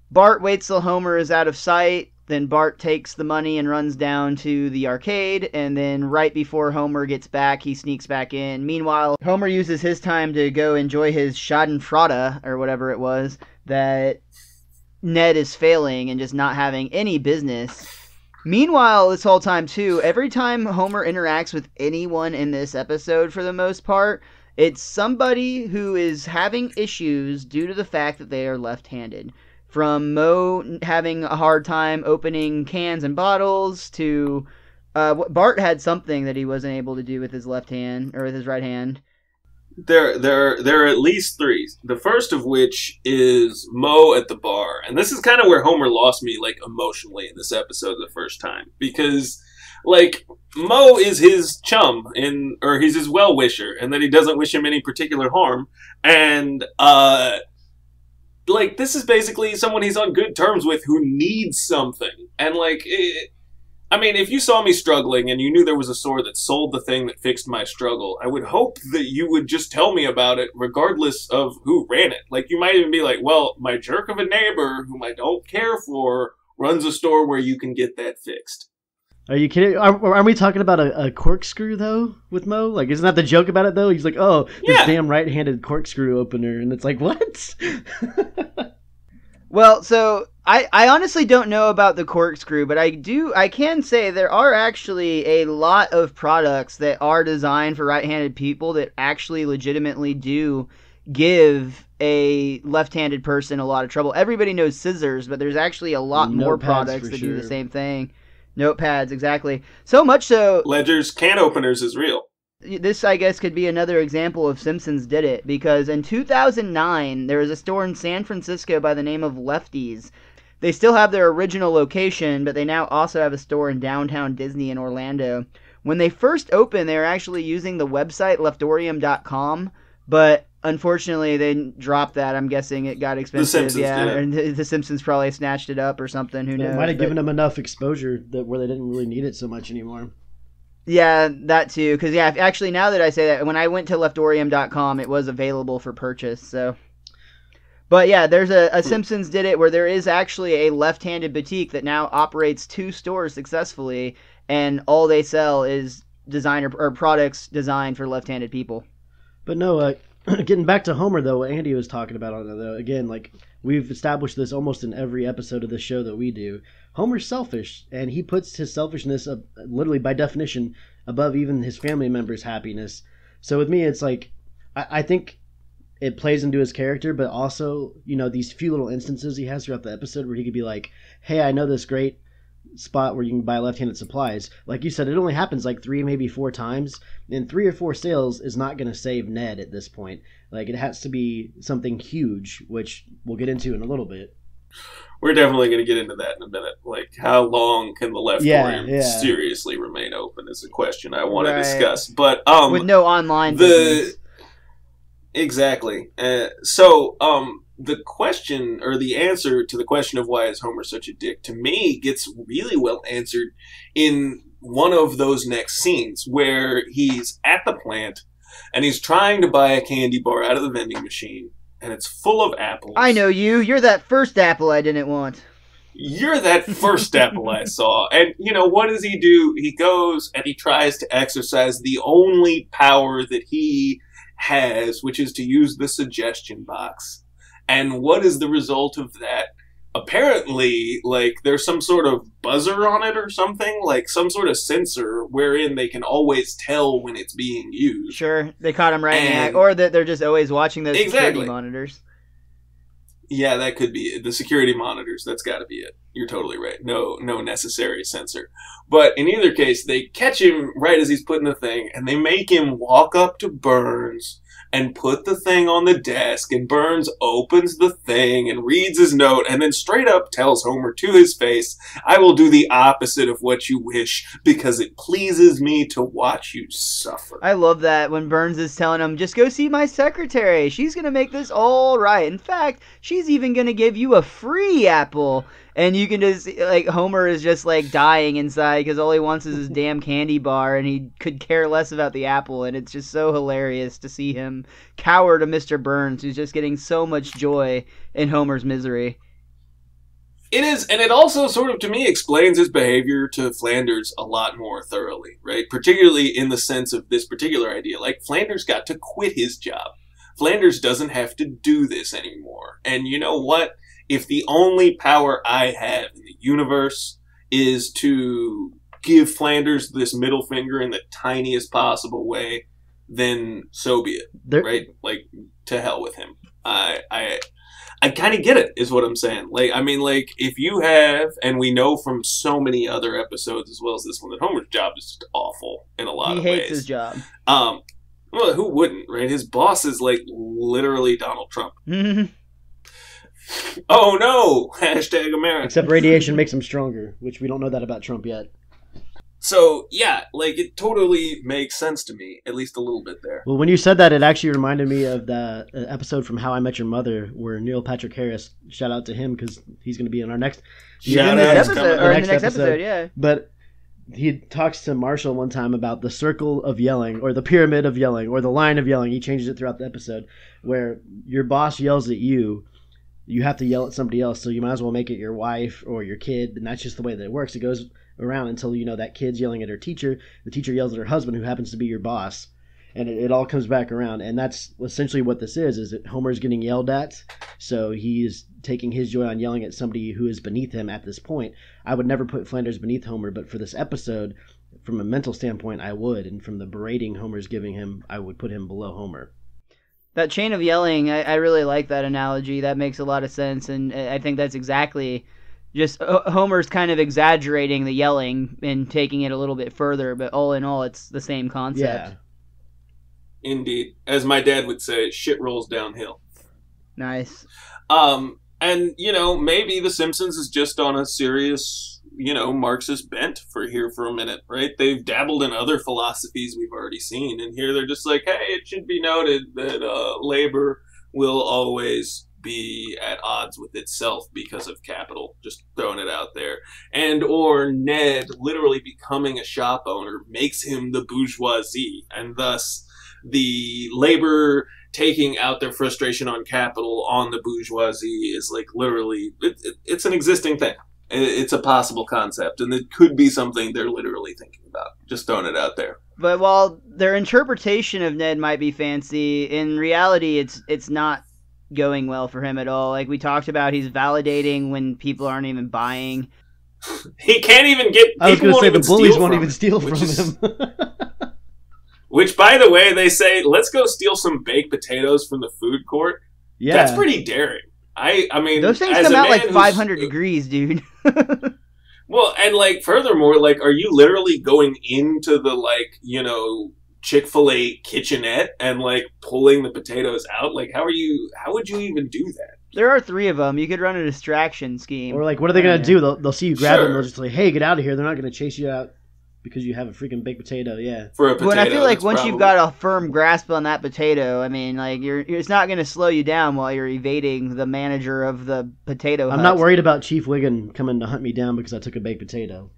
Speaker 1: Bart waits till Homer is out of sight. Then Bart takes the money and runs down to the arcade, and then right before Homer gets back, he sneaks back in. Meanwhile, Homer uses his time to go enjoy his Schadenfreude, or whatever it was, that Ned is failing and just not having any business. Meanwhile, this whole time, too, every time Homer interacts with anyone in this episode, for the most part, it's somebody who is having issues due to the fact that they are left-handed. From Moe having a hard time opening cans and bottles to Bart had something that he wasn't able to do with his left hand or with his right hand.
Speaker 3: There are at least 3. The first of which is Moe at the bar, and this is kind of where Homer lost me, like, emotionally in this episode the first time, because, like, Moe is his chum or he's his well-wisher, and that he doesn't wish him any particular harm, and like, this is basically someone he's on good terms with who needs something. And, like, I mean, if you saw me struggling and you knew there was a store that sold the thing that fixed my struggle, I would hope that you would just tell me about it regardless of who ran it. Like, you might even be like, well, my jerk of a neighbor whom I don't care for runs a store where you can get that fixed.
Speaker 2: Are you kidding? Are we talking about a corkscrew, though, with Moe? Like, isn't that the joke about it, though? He's like, oh, this damn right-handed corkscrew opener. And it's like, what?
Speaker 1: Well, so I honestly don't know about the corkscrew, but I can say there are actually a lot of products that are designed for right-handed people that actually legitimately do give a left-handed person a lot of trouble. Everybody knows scissors, but there's actually a lot more products that do the same thing. Notepads, exactly. So much so...
Speaker 3: Ledger's can openers is real.
Speaker 1: This, I guess, could be another example of Simpsons did it, because in 2009, there was a store in San Francisco by the name of Lefty's. They still have their original location, but they now also have a store in downtown Disney in Orlando. When they first opened, they were actually using the website leftorium.com, but unfortunately they dropped that. I'm guessing it got expensive. And the Simpsons probably snatched it up or something. Who knows?
Speaker 2: It might have given them enough exposure where they didn't really need it so much anymore.
Speaker 1: Yeah, that too. Because, yeah, actually, now that I say that, when I went to leftorium.com, it was available for purchase. So, but yeah, there's a Simpsons did it where there is actually a left-handed boutique that now operates 2 stores successfully, and all they sell is designer or products designed for left-handed people.
Speaker 2: But no, getting back to Homer, though, what Andy was talking about on it, though, again, like, we've established this almost in every episode of the show that we do. Homer's selfish, and he puts his selfishness, literally by definition, above even his family members' happiness. So with me, it's like, I think it plays into his character, but also, you know, these few little instances he has throughout the episode where he could be like, hey, I know this great spot where you can buy left-handed supplies. Like you said, it only happens like 3, maybe 4 times, and 3 or 4 sales is not going to save Ned at this point. Like, it has to be something huge, which we'll get into in a little bit.
Speaker 3: We're definitely going to get into that in a minute. Like, how long can the leftorium seriously remain open is a question I want to discuss. But
Speaker 1: with no online business.
Speaker 3: Exactly. The question, or the answer to the question of why is Homer such a dick, to me, gets really well answered in one of those next scenes where he's at the plant and he's trying to buy a candy bar out of the vending machine, and it's full of apples.
Speaker 1: I know you. You're that first apple I didn't want.
Speaker 3: You're that first apple I saw. And, what does he do? He goes and he tries to exercise the only power that he has, which is to use the suggestion box. And what is the result of that? Apparently, like, there's some sort of buzzer on it or something, like some sort of sensor wherein they can always tell when it's being used.
Speaker 1: Sure, they caught him right in the act, or that they're just always watching those security monitors.
Speaker 3: Yeah, that could be it. The security monitors, that's got to be it. You're totally right. No necessary sensor. But in either case, they catch him right as he's putting the thing, and they make him walk up to Burns and put the thing on the desk, and Burns opens the thing and reads his note and then straight up tells Homer to his face, "I will do the opposite of what you wish because it pleases me to watch you suffer."
Speaker 1: I love that when Burns is telling him, just go see my secretary. She's going to make this all right. In fact, she's even going to give you a free apple. And you can just, like, Homer is just, like, dying inside because all he wants is his damn candy bar, and he could care less about the apple, and it's just so hilarious to see him cower to Mr. Burns, who's just getting so much joy in Homer's misery.
Speaker 3: It is, and it also sort of, to me, explains his behavior to Flanders a lot more thoroughly, right? Particularly in the sense of this particular idea. Like, Flanders got to quit his job. Flanders doesn't have to do this anymore. And you know what? If the only power I have in the universe is to give Flanders this middle finger in the tiniest possible way, then so be it, right? Like, to hell with him. I kind of get it, is what I'm saying. Like, I mean, like, if you have, and we know from so many other episodes as well as this one, that Homer's job is just awful in a lot of ways.
Speaker 1: He hates his job.
Speaker 3: Well, who wouldn't, right? His boss is, like, literally Donald Trump. Oh no! Hashtag America.
Speaker 2: Except radiation makes him stronger, which we don't know that about Trump yet.
Speaker 3: So, yeah, like, it totally makes sense to me, at least a little bit there.
Speaker 2: Well, when you said that, it actually reminded me of the episode from How I Met Your Mother, where Neil Patrick Harris, shout out to him, because he's going to be in our next...
Speaker 1: in the next episode, yeah.
Speaker 2: But he talks to Marshall one time about the circle of yelling, or the pyramid of yelling, or the line of yelling. He changes it throughout the episode, where your boss yells at you, you have to yell at somebody else, so you might as well make it your wife or your kid, and that's just the way that it works. It goes around until, that kid's yelling at her teacher, the teacher yells at her husband, who happens to be your boss, and it all comes back around. And that's essentially what this is that Homer's getting yelled at, so he is taking his joy on yelling at somebody who is beneath him at this point. I would never put Flanders beneath Homer, but for this episode, from a mental standpoint, I would, and from the berating Homer's giving him, I would put him below Homer.
Speaker 1: That chain of yelling, I really like that analogy. That makes a lot of sense, and I think that's exactly just Homer's kind of exaggerating the yelling and taking it a little bit further, but all in all, it's the same concept.
Speaker 3: Yeah. Indeed. As my dad would say, shit rolls downhill.
Speaker 1: Nice.
Speaker 3: And, maybe The Simpsons is just on a serious, Marxist bent for a minute, right? They've dabbled in other philosophies we've already seen, and here they're just like, hey, it should be noted that labor will always be at odds with itself because of capital. Just throwing it out there. And or Ned literally becoming a shop owner makes him the bourgeoisie, and thus the labor taking out their frustration on capital on the bourgeoisie is like literally, it's an existing thing. It's a possible concept, and it could be something they're literally thinking about. Just throwing it out there.
Speaker 1: But while their interpretation of Ned might be fancy, in reality, it's not going well for him at all. Like we talked about, he's validating when people aren't even buying.
Speaker 3: He can't even get.
Speaker 2: I was going to say the bullies won't even steal from him.
Speaker 3: Which, by the way, they say, let's go steal some baked potatoes from the food court. Yeah, that's pretty daring. I mean,
Speaker 1: those things come out like 500 degrees, dude.
Speaker 3: Well, and like furthermore, like, are you literally going into the like, you know, Chick-fil-A kitchenette and like pulling the potatoes out? Like, how would you even do that?
Speaker 1: There are 3 of them. You could run a distraction scheme.
Speaker 2: Or like, what are they gonna do? They'll see you grab it, and
Speaker 3: Sure.
Speaker 2: they'll just like, hey, get out of here. They're not gonna chase you out because you have a freaking baked potato. Yeah.
Speaker 3: For a potato,
Speaker 1: But I feel like
Speaker 3: that's
Speaker 1: once
Speaker 3: probably...
Speaker 1: you've got a firm grasp on that potato, I mean, like it's not going to slow you down while you're evading the manager of the potato hut.
Speaker 2: I'm not worried about Chief Wiggin coming to hunt me down because I took a baked potato.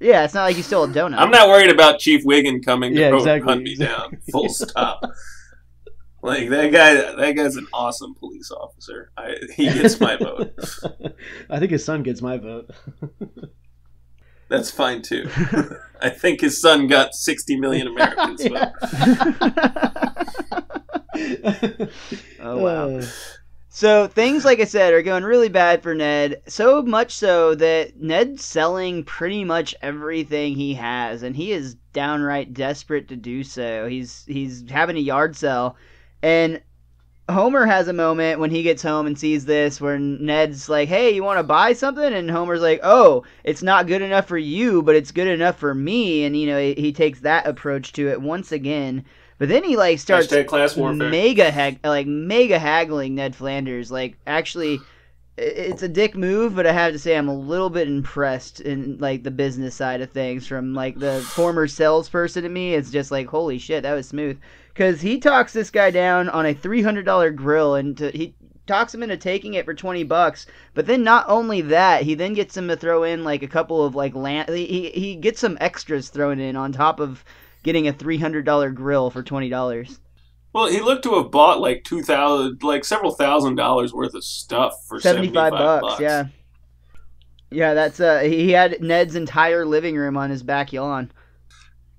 Speaker 1: Yeah, it's not like you stole a donut.
Speaker 3: I'm not worried about Chief Wiggin coming to
Speaker 2: exactly.
Speaker 3: hunt me down. Full stop. Like, that guy's an awesome police officer. He gets my vote.
Speaker 2: I think his son gets my vote.
Speaker 3: That's fine too. I think his son got 60 million Americans vote.
Speaker 1: Oh wow. So things, like I said, are going really bad for Ned. So much so that Ned's selling pretty much everything he has, and he is downright desperate to do so. He's having a yard sale, and Homer has a moment when he gets home and sees this where Ned's like, hey, you want to buy something? And Homer's like, oh, it's not good enough for you, but it's good enough for me. And, you know, he takes that approach to it once again. But then he, like, starts
Speaker 3: class warfare.
Speaker 1: mega haggling Ned Flanders. Like, actually, it's a dick move, but I have to say I'm a little bit impressed in, like, the business side of things from, like, the former salesperson to me. It's just like, holy shit, that was smooth. Because he talks this guy down on a $300 grill, and he talks him into taking it for $20. But then not only that, he then gets him to throw in like a couple of like he gets some extras thrown in on top of getting a $300 grill for $20.
Speaker 3: Well, he looked to have bought like several $1,000s worth of stuff for $75.
Speaker 1: Yeah, yeah. That's he had Ned's entire living room on his back lawn.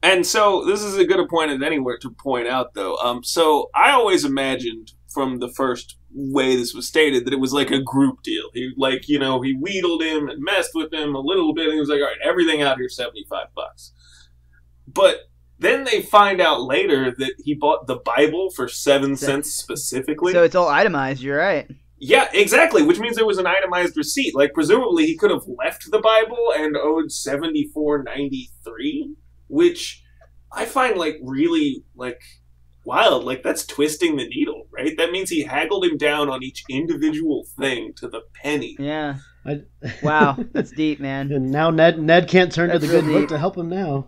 Speaker 3: And so this is as good a point as anywhere to point out, though. So I always imagined from the first way this was stated that it was like a group deal. He he wheedled him and messed with him a little bit, and he was like, all right, everything out here $75. But then they find out later that he bought the Bible for 7 cents specifically.
Speaker 1: So it's all itemized. You're right.
Speaker 3: Yeah, exactly. Which means there was an itemized receipt. Like presumably he could have left the Bible and owed $74.93. Which I find like really like wild. Like that's twisting the needle, right? That means he haggled him down on each individual thing to the penny.
Speaker 1: Yeah. Wow, that's deep, man.
Speaker 2: And now Ned can't turn to the good book to help him now.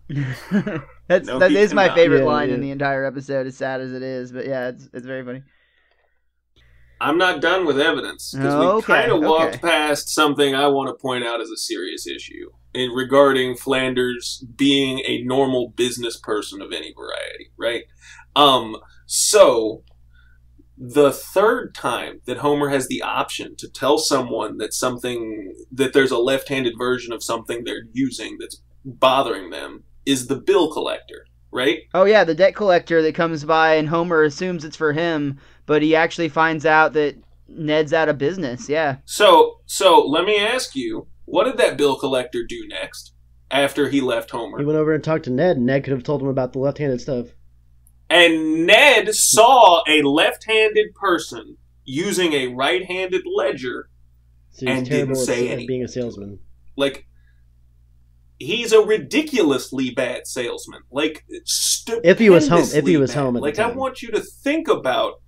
Speaker 1: That is my favorite line in the entire episode, as sad as it is. But yeah, it's very funny.
Speaker 3: I'm not done with evidence because we kind of walked past something I want to point out as a serious issue regarding Flanders being a normal business person of any variety, right? So the third time that Homer has the option to tell someone that there's a left-handed version of something they're using that's bothering them is the bill collector, right?
Speaker 1: Oh yeah, the debt collector that comes by and Homer assumes it's for him, but he actually finds out that Ned's out of business, yeah.
Speaker 3: So let me ask you, what did that bill collector do next after he left Homer?
Speaker 2: He went over and talked to Ned, and Ned could have told him about the left-handed stuff.
Speaker 3: And Ned saw a left-handed person using a right-handed ledger and didn't say anything.
Speaker 2: Being a salesman.
Speaker 3: Like, he's a ridiculously bad salesman. Like,
Speaker 2: if he was home.
Speaker 3: Like, I want you to think about.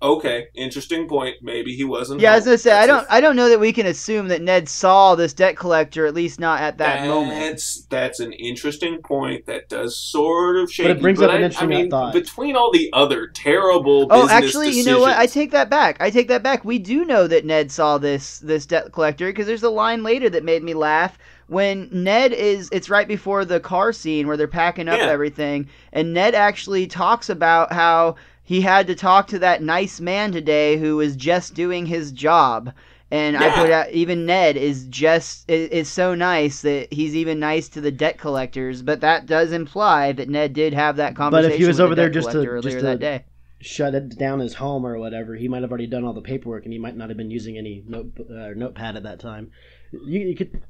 Speaker 3: Okay, interesting point. Maybe he wasn't.
Speaker 1: Yeah, I was gonna say I don't know that we can assume that Ned saw this debt collector, at least not at that moment.
Speaker 3: That's an interesting point. That does sort of shake.
Speaker 2: But it brings up an interesting thought.
Speaker 3: Between all the other terrible business
Speaker 1: actually,
Speaker 3: decisions,
Speaker 1: you know what? I take that back. We do know that Ned saw this debt collector because there's a line later that made me laugh. When Ned it's right before the car scene where they're packing up everything, and Ned actually talks about how he had to talk to that nice man today who was just doing his job. And I put out, even Ned is so nice that he's even nice to the debt collectors, but that does imply that Ned did have that conversation.
Speaker 2: But if he was
Speaker 1: with
Speaker 2: over
Speaker 1: the
Speaker 2: there
Speaker 1: debt collector
Speaker 2: just
Speaker 1: earlier
Speaker 2: to
Speaker 1: that day.
Speaker 2: Shut it down his home or whatever, he might have already done all the paperwork, and he might not have been using any notepad at that time. You could.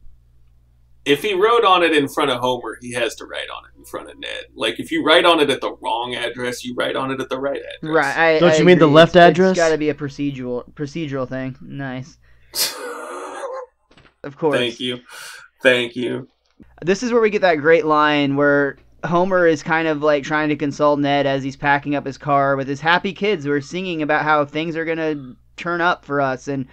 Speaker 3: If he wrote on it in front of Homer, he has to write on it in front of Ned. Like, if you write on it at the wrong address, you write on it at the right address.
Speaker 1: Right.
Speaker 2: Don't you mean the left address?
Speaker 1: It's got to be a procedural thing. Nice. Of course.
Speaker 3: Thank you.
Speaker 1: This is where we get that great line where Homer is kind of like trying to console Ned as he's packing up his car with his happy kids who are singing about how things are going to turn up for us. And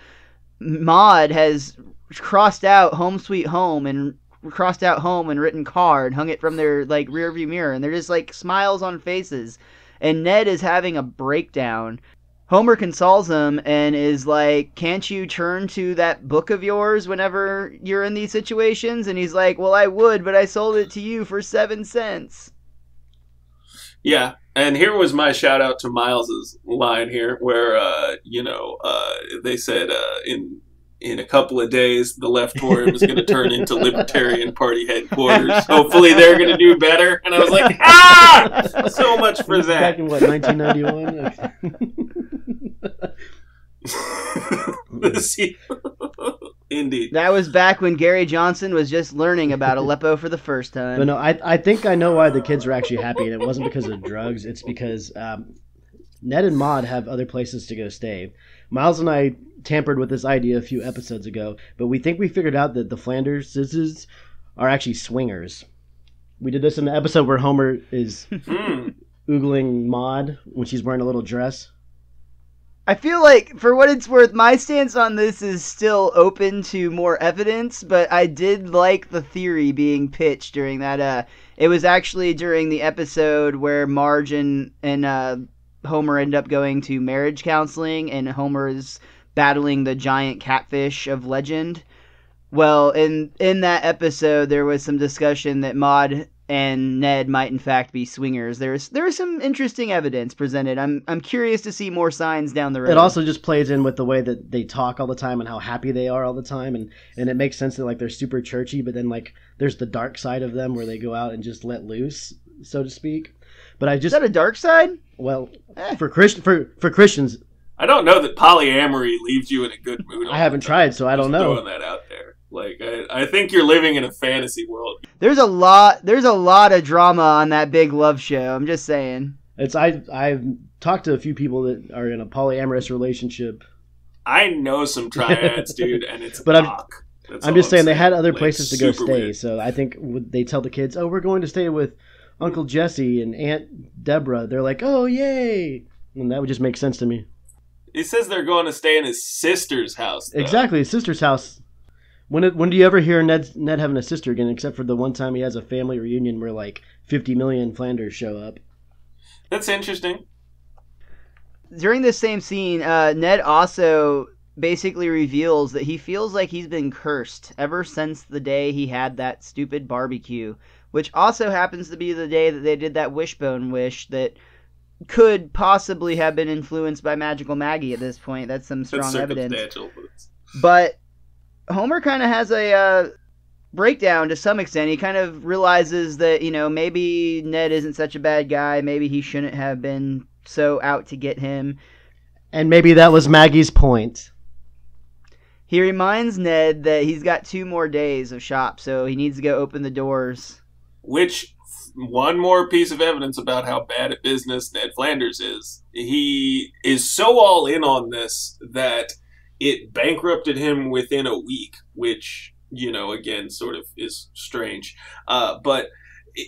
Speaker 1: Maude has crossed out home sweet home and crossed out home and written car and hung it from their like rear view mirror. And they're just like smiles on faces. And Ned is having a breakdown. Homer consoles him and is like, can't you turn to that book of yours whenever you're in these situations? And he's like, well, I would, but I sold it to you for 7 cents.
Speaker 3: Yeah, and here was my shout out to Miles's line here, where they said in a couple of days the left forum is going to turn into Libertarian Party headquarters. Hopefully they're going to do better. And I was like, so much for that.
Speaker 2: Back in what, 1991?
Speaker 3: Indeed.
Speaker 1: That was back when Gary Johnson was just learning about Aleppo for the first time.
Speaker 2: But no, I think I know why the kids were actually happy, and it wasn't because of drugs. It's because Ned and Maude have other places to go stay. Miles and I tampered with this idea a few episodes ago, but we think we figured out that the Flanders are actually swingers. We did this in the episode where Homer is oogling Maude when she's wearing a little dress.
Speaker 1: I feel like, for what it's worth, my stance on this is still open to more evidence, but I did like the theory being pitched during that. It was actually during the episode where Marge and Homer end up going to marriage counseling, and Homer is battling the giant catfish of legend. Well, in that episode, there was some discussion that Maude and Ned might in fact be swingers. There is some interesting evidence presented. I'm curious to see more signs down the road.
Speaker 2: It also just plays in with the way that they talk all the time and how happy they are all the time, and it makes sense that like they're super churchy, but then like there's the dark side of them where they go out and just let loose, so to speak. But is
Speaker 1: that a dark side?
Speaker 2: Well, for Christians,
Speaker 3: I don't know that polyamory leaves you in a good mood.
Speaker 2: I haven't tried, so I don't know.
Speaker 3: Throwing that out there. Like, I think you're living in a fantasy world.
Speaker 1: There's a lot of drama on that big love show. I'm just saying.
Speaker 2: I've talked to a few people that are in a polyamorous relationship.
Speaker 3: I know some triads, dude, and it's
Speaker 2: but I'm just saying they had other
Speaker 3: like,
Speaker 2: places to go stay.
Speaker 3: Weird.
Speaker 2: So I think they tell the kids, "Oh, we're going to stay with Uncle Jesse and Aunt Deborah." They're like, "Oh, yay!" And that would just make sense to me.
Speaker 3: He says they're going to stay in his sister's house. Though.
Speaker 2: Exactly, his sister's house. When do you ever hear Ned having a sister again, except for the one time he has a family reunion where like 50 million Flanders show up?
Speaker 3: That's interesting.
Speaker 1: During this same scene, Ned also basically reveals that he feels like he's been cursed ever since the day he had that stupid barbecue, which also happens to be the day that they did that wishbone wish that could possibly have been influenced by Magical Maggie at this point. That's some strong evidence. But Homer kind of has a breakdown to some extent. He kind of realizes that, maybe Ned isn't such a bad guy. Maybe he shouldn't have been so out to get him.
Speaker 2: And maybe that was Maggie's point.
Speaker 1: He reminds Ned that he's got 2 more days of shop, so he needs to go open the doors.
Speaker 3: Which, one more piece of evidence about how bad at business Ned Flanders is. He is so all in on this that it bankrupted him within a week, which, again, sort of is strange. But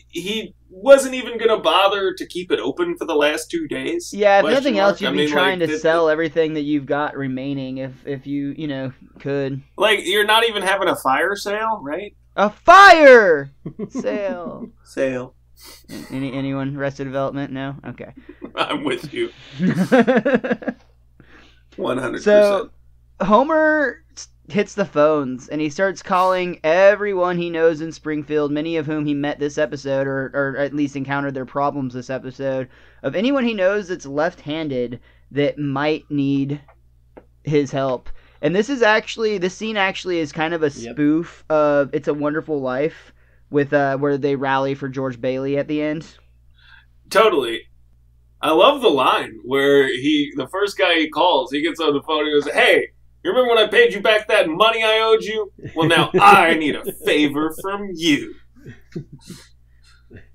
Speaker 3: he wasn't even going to bother to keep it open for the last 2 days.
Speaker 1: Yeah, if nothing else, you'd be trying to sell everything that you've got remaining if you, could.
Speaker 3: Like, you're not even having a fire sale, right?
Speaker 1: A fire sale.
Speaker 3: Sale.
Speaker 1: Anyone? Arrested Development? No? Okay.
Speaker 3: I'm with you. 100%.
Speaker 1: So Homer hits the phones and he starts calling everyone he knows in Springfield, many of whom he met this episode or at least encountered their problems this episode, of anyone he knows that's left-handed that might need his help. And this scene actually is kind of a spoof of It's a Wonderful Life with where they rally for George Bailey at the end.
Speaker 3: Totally. I love the line where the first guy he calls, he gets on the phone and goes, "Hey, you remember when I paid you back that money I owed you? Well, now I need a favor from you."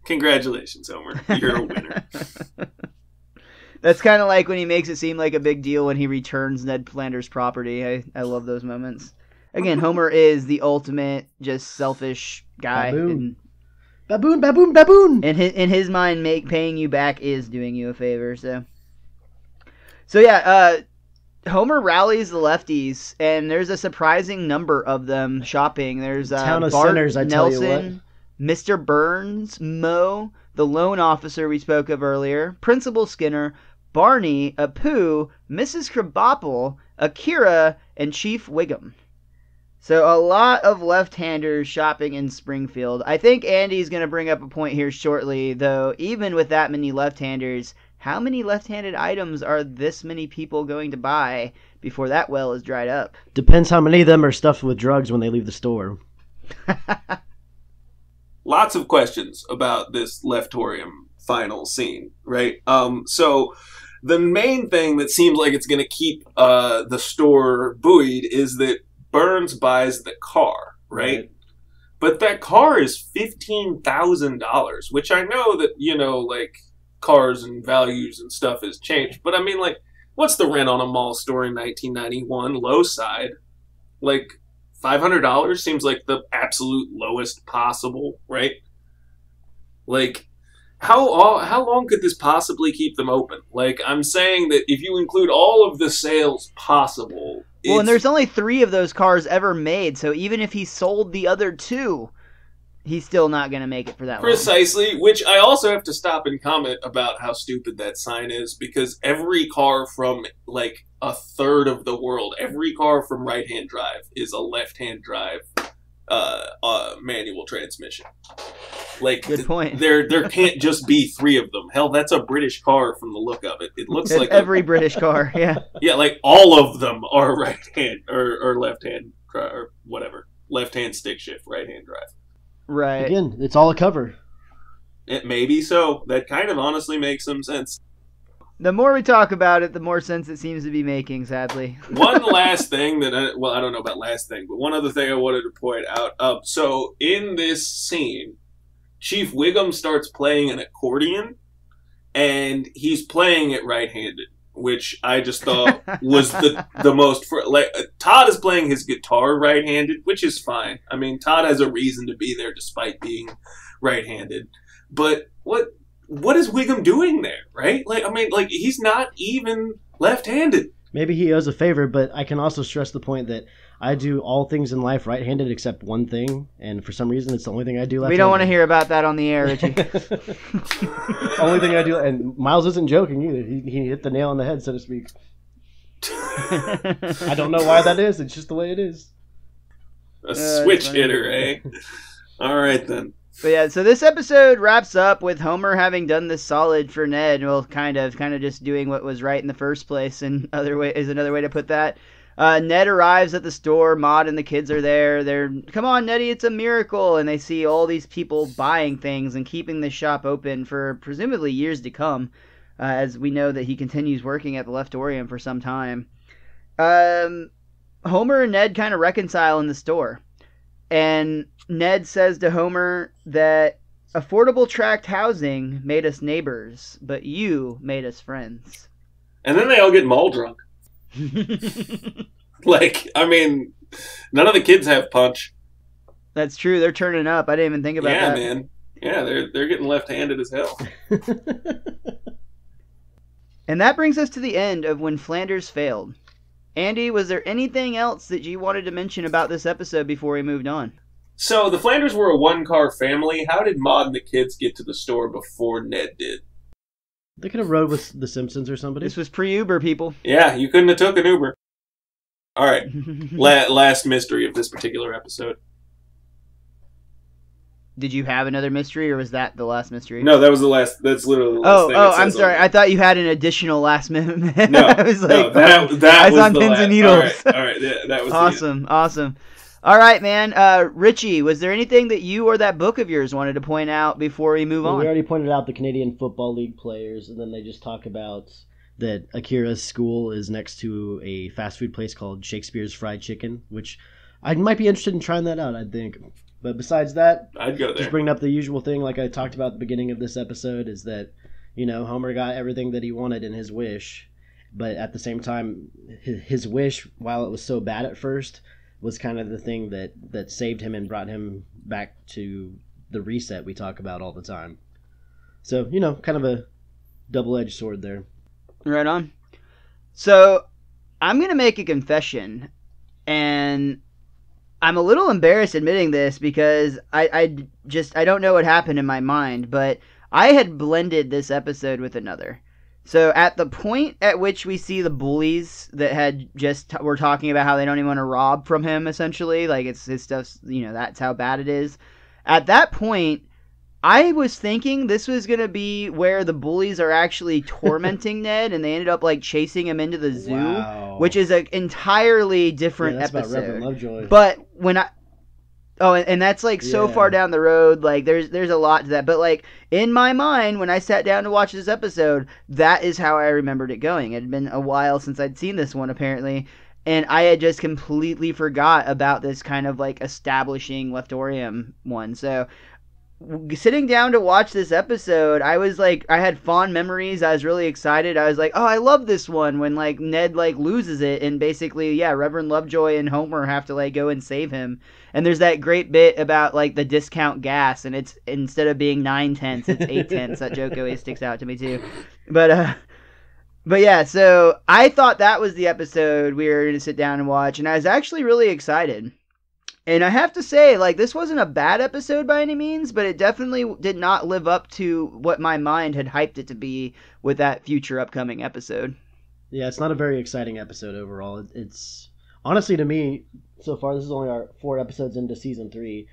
Speaker 3: Congratulations, Homer. You're a winner.
Speaker 1: That's kind of like when he makes it seem like a big deal when he returns Ned Flanders' property. I love those moments. Again, Homer is the ultimate just selfish guy.
Speaker 2: Baboon. Baboon.
Speaker 1: In his mind, paying you back is doing you a favor. So yeah, Homer rallies the lefties, and there's a surprising number of them shopping. There's
Speaker 2: Town of
Speaker 1: Bart,
Speaker 2: sinners, I tell you
Speaker 1: Nelson, Mr. Burns, Moe, the loan officer we spoke of earlier, Principal Skinner, Barney, Apu, Mrs. Krabappel, Akira, and Chief Wiggum. So a lot of left-handers shopping in Springfield. I think Andy's going to bring up a point here shortly, though even with that many left-handers, how many left-handed items are this many people going to buy before that well is dried up?
Speaker 2: Depends how many of them are stuffed with drugs when they leave the store.
Speaker 3: Lots of questions about this Leftorium final scene, right? So the main thing that seems like it's going to keep the store buoyed is that Burns buys the car, right? But that car is $15,000, which I know that, like, cars and values and stuff has changed. But I mean, like, what's the rent on a mall store in 1991? Low side. Like, $500 seems like the absolute lowest possible, right? Like, how long could this possibly keep them open? Like, I'm saying that if you include all of the sales possible...
Speaker 1: Well, and there's only 3 of those cars ever made, so even if he sold the other 2, he's still not going to make it for that long.
Speaker 3: Precisely, which I also have to stop and comment about how stupid that sign is, because every car from, like, a third of the world, every car from right-hand drive is a left-hand drive manual transmission. Like,
Speaker 1: good point.
Speaker 3: There can't just be 3 of them. Hell, that's a British car from the look of it. It looks like
Speaker 1: every British car. Yeah.
Speaker 3: Yeah, like all of them are right-hand or left-hand or whatever. Left-hand stick shift, right-hand drive.
Speaker 1: Right.
Speaker 2: Again, it's all a cover.
Speaker 3: It maybe so. That kind of honestly makes some sense.
Speaker 1: The more we talk about it, the more sense it seems to be making, sadly.
Speaker 3: One last thing I don't know about last thing, but one other thing I wanted to point out. So in this scene, Chief Wiggum starts playing an accordion, and he's playing it right-handed, which I just thought was the most... Todd is playing his guitar right-handed, which is fine. I mean, Todd has a reason to be there despite being right-handed. But what is Wiggum doing there, right? Like, I mean, like, he's not even left-handed.
Speaker 2: Maybe he owes a favor, but I can also stress the point that I do all things in life right-handed except one thing, and for some reason it's the only thing I do left-handed.
Speaker 1: We don't want to hear about that on the air, Richie.
Speaker 2: Only thing I do, and Miles isn't joking either. He hit the nail on the head, so to speak. I don't know why that is. It's just the way it is.
Speaker 3: A switch hitter, eh? All right, then.
Speaker 1: But yeah, so this episode wraps up with Homer having done this solid for Ned. Well, kind of just doing what was right in the first place. And another way to put that. Ned arrives at the store. Maude and the kids are there. They're, come on, Neddy, it's a miracle. And they see all these people buying things and keeping the shop open for presumably years to come, as we know that he continues working at the Leftorium for some time. Homer and Ned kind of reconcile in the store. And Ned says to Homer that affordable tract housing made us neighbors, but you made us friends.
Speaker 3: And then they all get mall drunk. Like, I mean, none of the kids have punch.
Speaker 1: That's true. They're turning up. I didn't even think about that.
Speaker 3: Yeah, man. Yeah, they're getting left-handed as hell.
Speaker 1: And that brings us to the end of When Flanders Failed. Andy, was there anything else that you wanted to mention about this episode before we moved on?
Speaker 3: So, the Flanders were a one-car family. How did Maude and the kids get to the store before Ned did?
Speaker 2: They could have rode with the Simpsons or somebody.
Speaker 1: This was pre-Uber, people.
Speaker 3: Yeah, you couldn't have took an Uber. All right, last mystery of this particular episode.
Speaker 1: Did you have another mystery, or was that the last mystery?
Speaker 3: No, that was the last. That's literally the last thing.
Speaker 1: Oh, I'm sorry. I thought you had an additional last minute.
Speaker 3: No,
Speaker 1: I was like,
Speaker 3: that
Speaker 1: I was
Speaker 3: was
Speaker 1: on
Speaker 3: the
Speaker 1: pins
Speaker 3: last.
Speaker 1: and needles.
Speaker 3: All right, yeah, that was
Speaker 1: awesome. All right, man. Richie, was there anything that you or that book of yours wanted to point out before we move on?
Speaker 2: We already pointed out the Canadian Football League players, and then they just talk about that Akira's school is next to a fast food place called Shakespeare's Fried Chicken, which I might be interested in trying that out, I think. But besides that,
Speaker 3: I'd go there.
Speaker 2: Just bringing up the usual thing like I talked about at the beginning of this episode is that, Homer got everything that he wanted in his wish. But at the same time, his wish, while it was so bad at first, made him a was kind of the thing that saved him and brought him back to the reset we talk about all the time. So, kind of a double-edged sword there.
Speaker 1: Right on. So, I'm going to make a confession, and I'm a little embarrassed admitting this because I don't know what happened in my mind, but I had blended this episode with another. So at the point at which we see the bullies that were talking about how they don't even want to rob from him, essentially, like it's his stuff's, that's how bad it is. At that point, I was thinking this was going to be where the bullies are actually tormenting Ned, and they ended up like chasing him into the zoo,
Speaker 2: Wow.
Speaker 1: which is an entirely different
Speaker 2: that's
Speaker 1: episode.
Speaker 2: about Reverend Lovejoy.
Speaker 1: But when and that's like so far down the road, like there's a lot to that. But like in my mind, when I sat down to watch this episode, that is how I remembered it going. It had been a while since I'd seen this one, apparently, and I had just completely forgot about this kind of like establishing Leftorium one. So sitting down to watch this episode, I was like, I had fond memories. I was really excited. I was like, oh, I love this one when like Ned like loses it, and basically, Reverend Lovejoy and Homer have to like go and save him. And there's that great bit about like the discount gas, and it's instead of being 9/10, it's 8/10. That joke always sticks out to me too. But yeah, so I thought that was the episode we were going to sit down and watch, and I was actually really excited. And I have to say, like, this wasn't a bad episode by any means, but it definitely did not live up to what my mind had hyped it to be with that future upcoming episode.
Speaker 2: Yeah, it's not a very exciting episode overall. It's honestly, to me, so far, this is only our 4 episodes into season 3.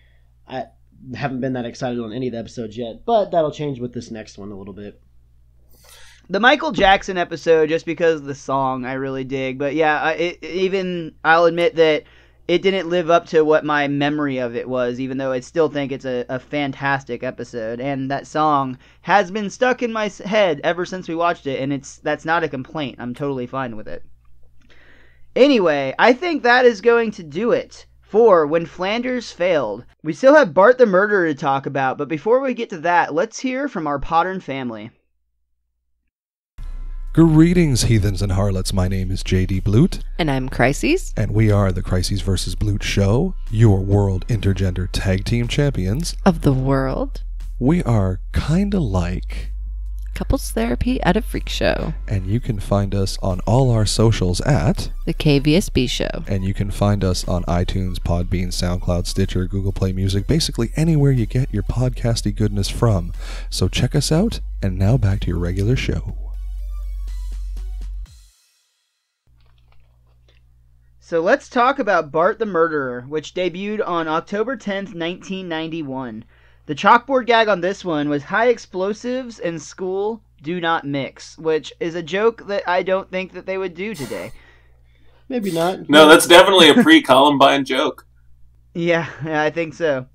Speaker 2: I haven't been that excited on any of the episodes yet, but that'll change with this next one a little bit.
Speaker 1: The Michael Jackson episode, just because of the song, I really dig. But yeah, I'll admit that it didn't live up to what my memory of it was, even though I still think it's a fantastic episode. And that song has been stuck in my head ever since we watched it, and that's not a complaint. I'm totally fine with it. Anyway, I think that is going to do it for When Flanders Failed. We still have Bart the Murderer to talk about, but before we get to that, let's hear from our Pottern family.
Speaker 4: Greetings, heathens and harlots. My name is J.D. Blute.
Speaker 5: And I'm Crises.
Speaker 4: And we are the Crises vs. Blute show, your world intergender tag team champions.
Speaker 5: Of the world.
Speaker 4: We are kinda like
Speaker 5: Couples Therapy at a Freak Show.
Speaker 4: And you can find us on all our socials at
Speaker 5: The KVSB Show.
Speaker 4: And you can find us on iTunes, Podbean, SoundCloud, Stitcher, Google Play Music, basically anywhere you get your podcasty goodness from. So check us out, and now back to your regular show.
Speaker 1: So let's talk about Bart the Murderer, which debuted on October 10th, 1991. The chalkboard gag on this one was high explosives and school do not mix, which is a joke that I don't think that they would do today.
Speaker 2: Maybe not.
Speaker 3: No, that's definitely a pre-Columbine joke.
Speaker 1: Yeah, I think so.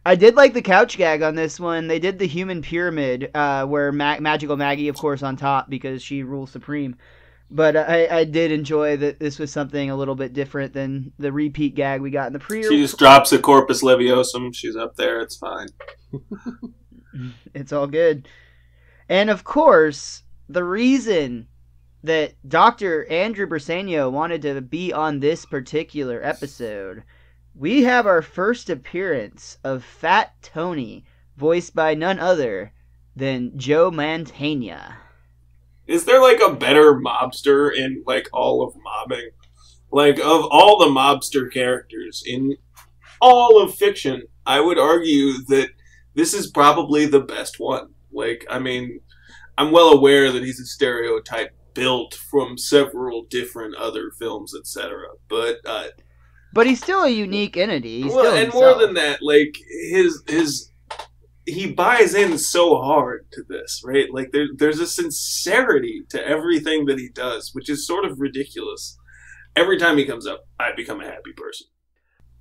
Speaker 1: I did like the couch gag on this one. They did the human pyramid, where Magical Maggie, of course, on top because she rules supreme. But I did enjoy that this was something a little bit different than the repeat gag we got in the pre.
Speaker 3: She just drops a corpus leviosum. She's up there. It's fine.
Speaker 1: It's all good. And of course, the reason that Dr. Andrew Briseño wanted to be on this particular episode, we have our first appearance of Fat Tony, voiced by none other than Joe Mantegna.
Speaker 3: Is there like a better mobster in like all of mobbing? Like of all the mobster characters in all of fiction, I would argue that this is probably the best one. Like, I mean, I'm well aware that he's a stereotype built from several different other films, etc. But
Speaker 1: he's still a unique entity. He's
Speaker 3: well,
Speaker 1: still
Speaker 3: and
Speaker 1: himself.
Speaker 3: more than that, like his he buys in so hard to this, right? Like there's a sincerity to everything that he does, which is sort of ridiculous. Every time he comes up, I become a happy person.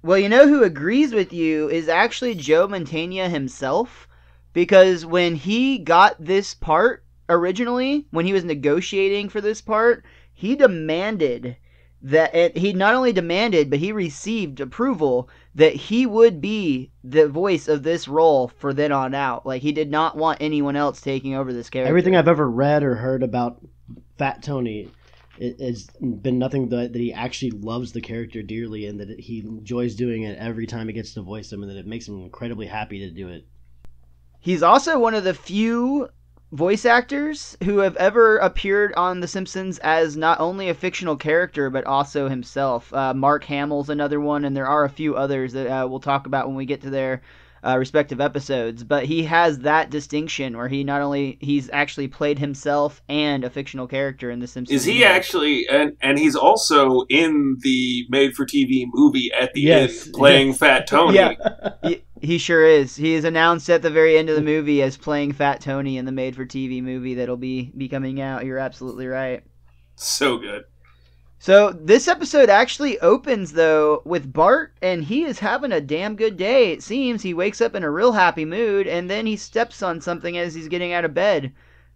Speaker 1: Well, you know who agrees with you is actually Joe Mantegna himself, because when he got this part originally, when he was negotiating for this part, he demanded that he not only demanded, but he received approval that he would be the voice of this role for then on out. Like, he did not want anyone else taking over this character.
Speaker 2: Everything I've ever read or heard about Fat Tony, it's been nothing that he actually loves the character dearly, and that he enjoys doing it every time he gets to voice him, and that it makes him incredibly happy to do it.
Speaker 1: He's also one of the few voice actors who have ever appeared on The Simpsons as not only a fictional character, but also himself. Mark Hamill's another one, and there are a few others that we'll talk about when we get to their respective episodes. But he has that distinction where he's actually played himself and a fictional character in The Simpsons.
Speaker 3: Is he actually, and he's also in the made-for-TV movie at the end, playing Fat Tony.
Speaker 1: Yeah, he sure is. He is announced at the very end of the movie as playing Fat Tony in the made-for-TV movie that'll be coming out. You're absolutely right.
Speaker 3: So good.
Speaker 1: So this episode actually opens, though, with Bart, and he is having a damn good day. It seems he wakes up in a real happy mood, and then he steps on something as he's getting out of bed.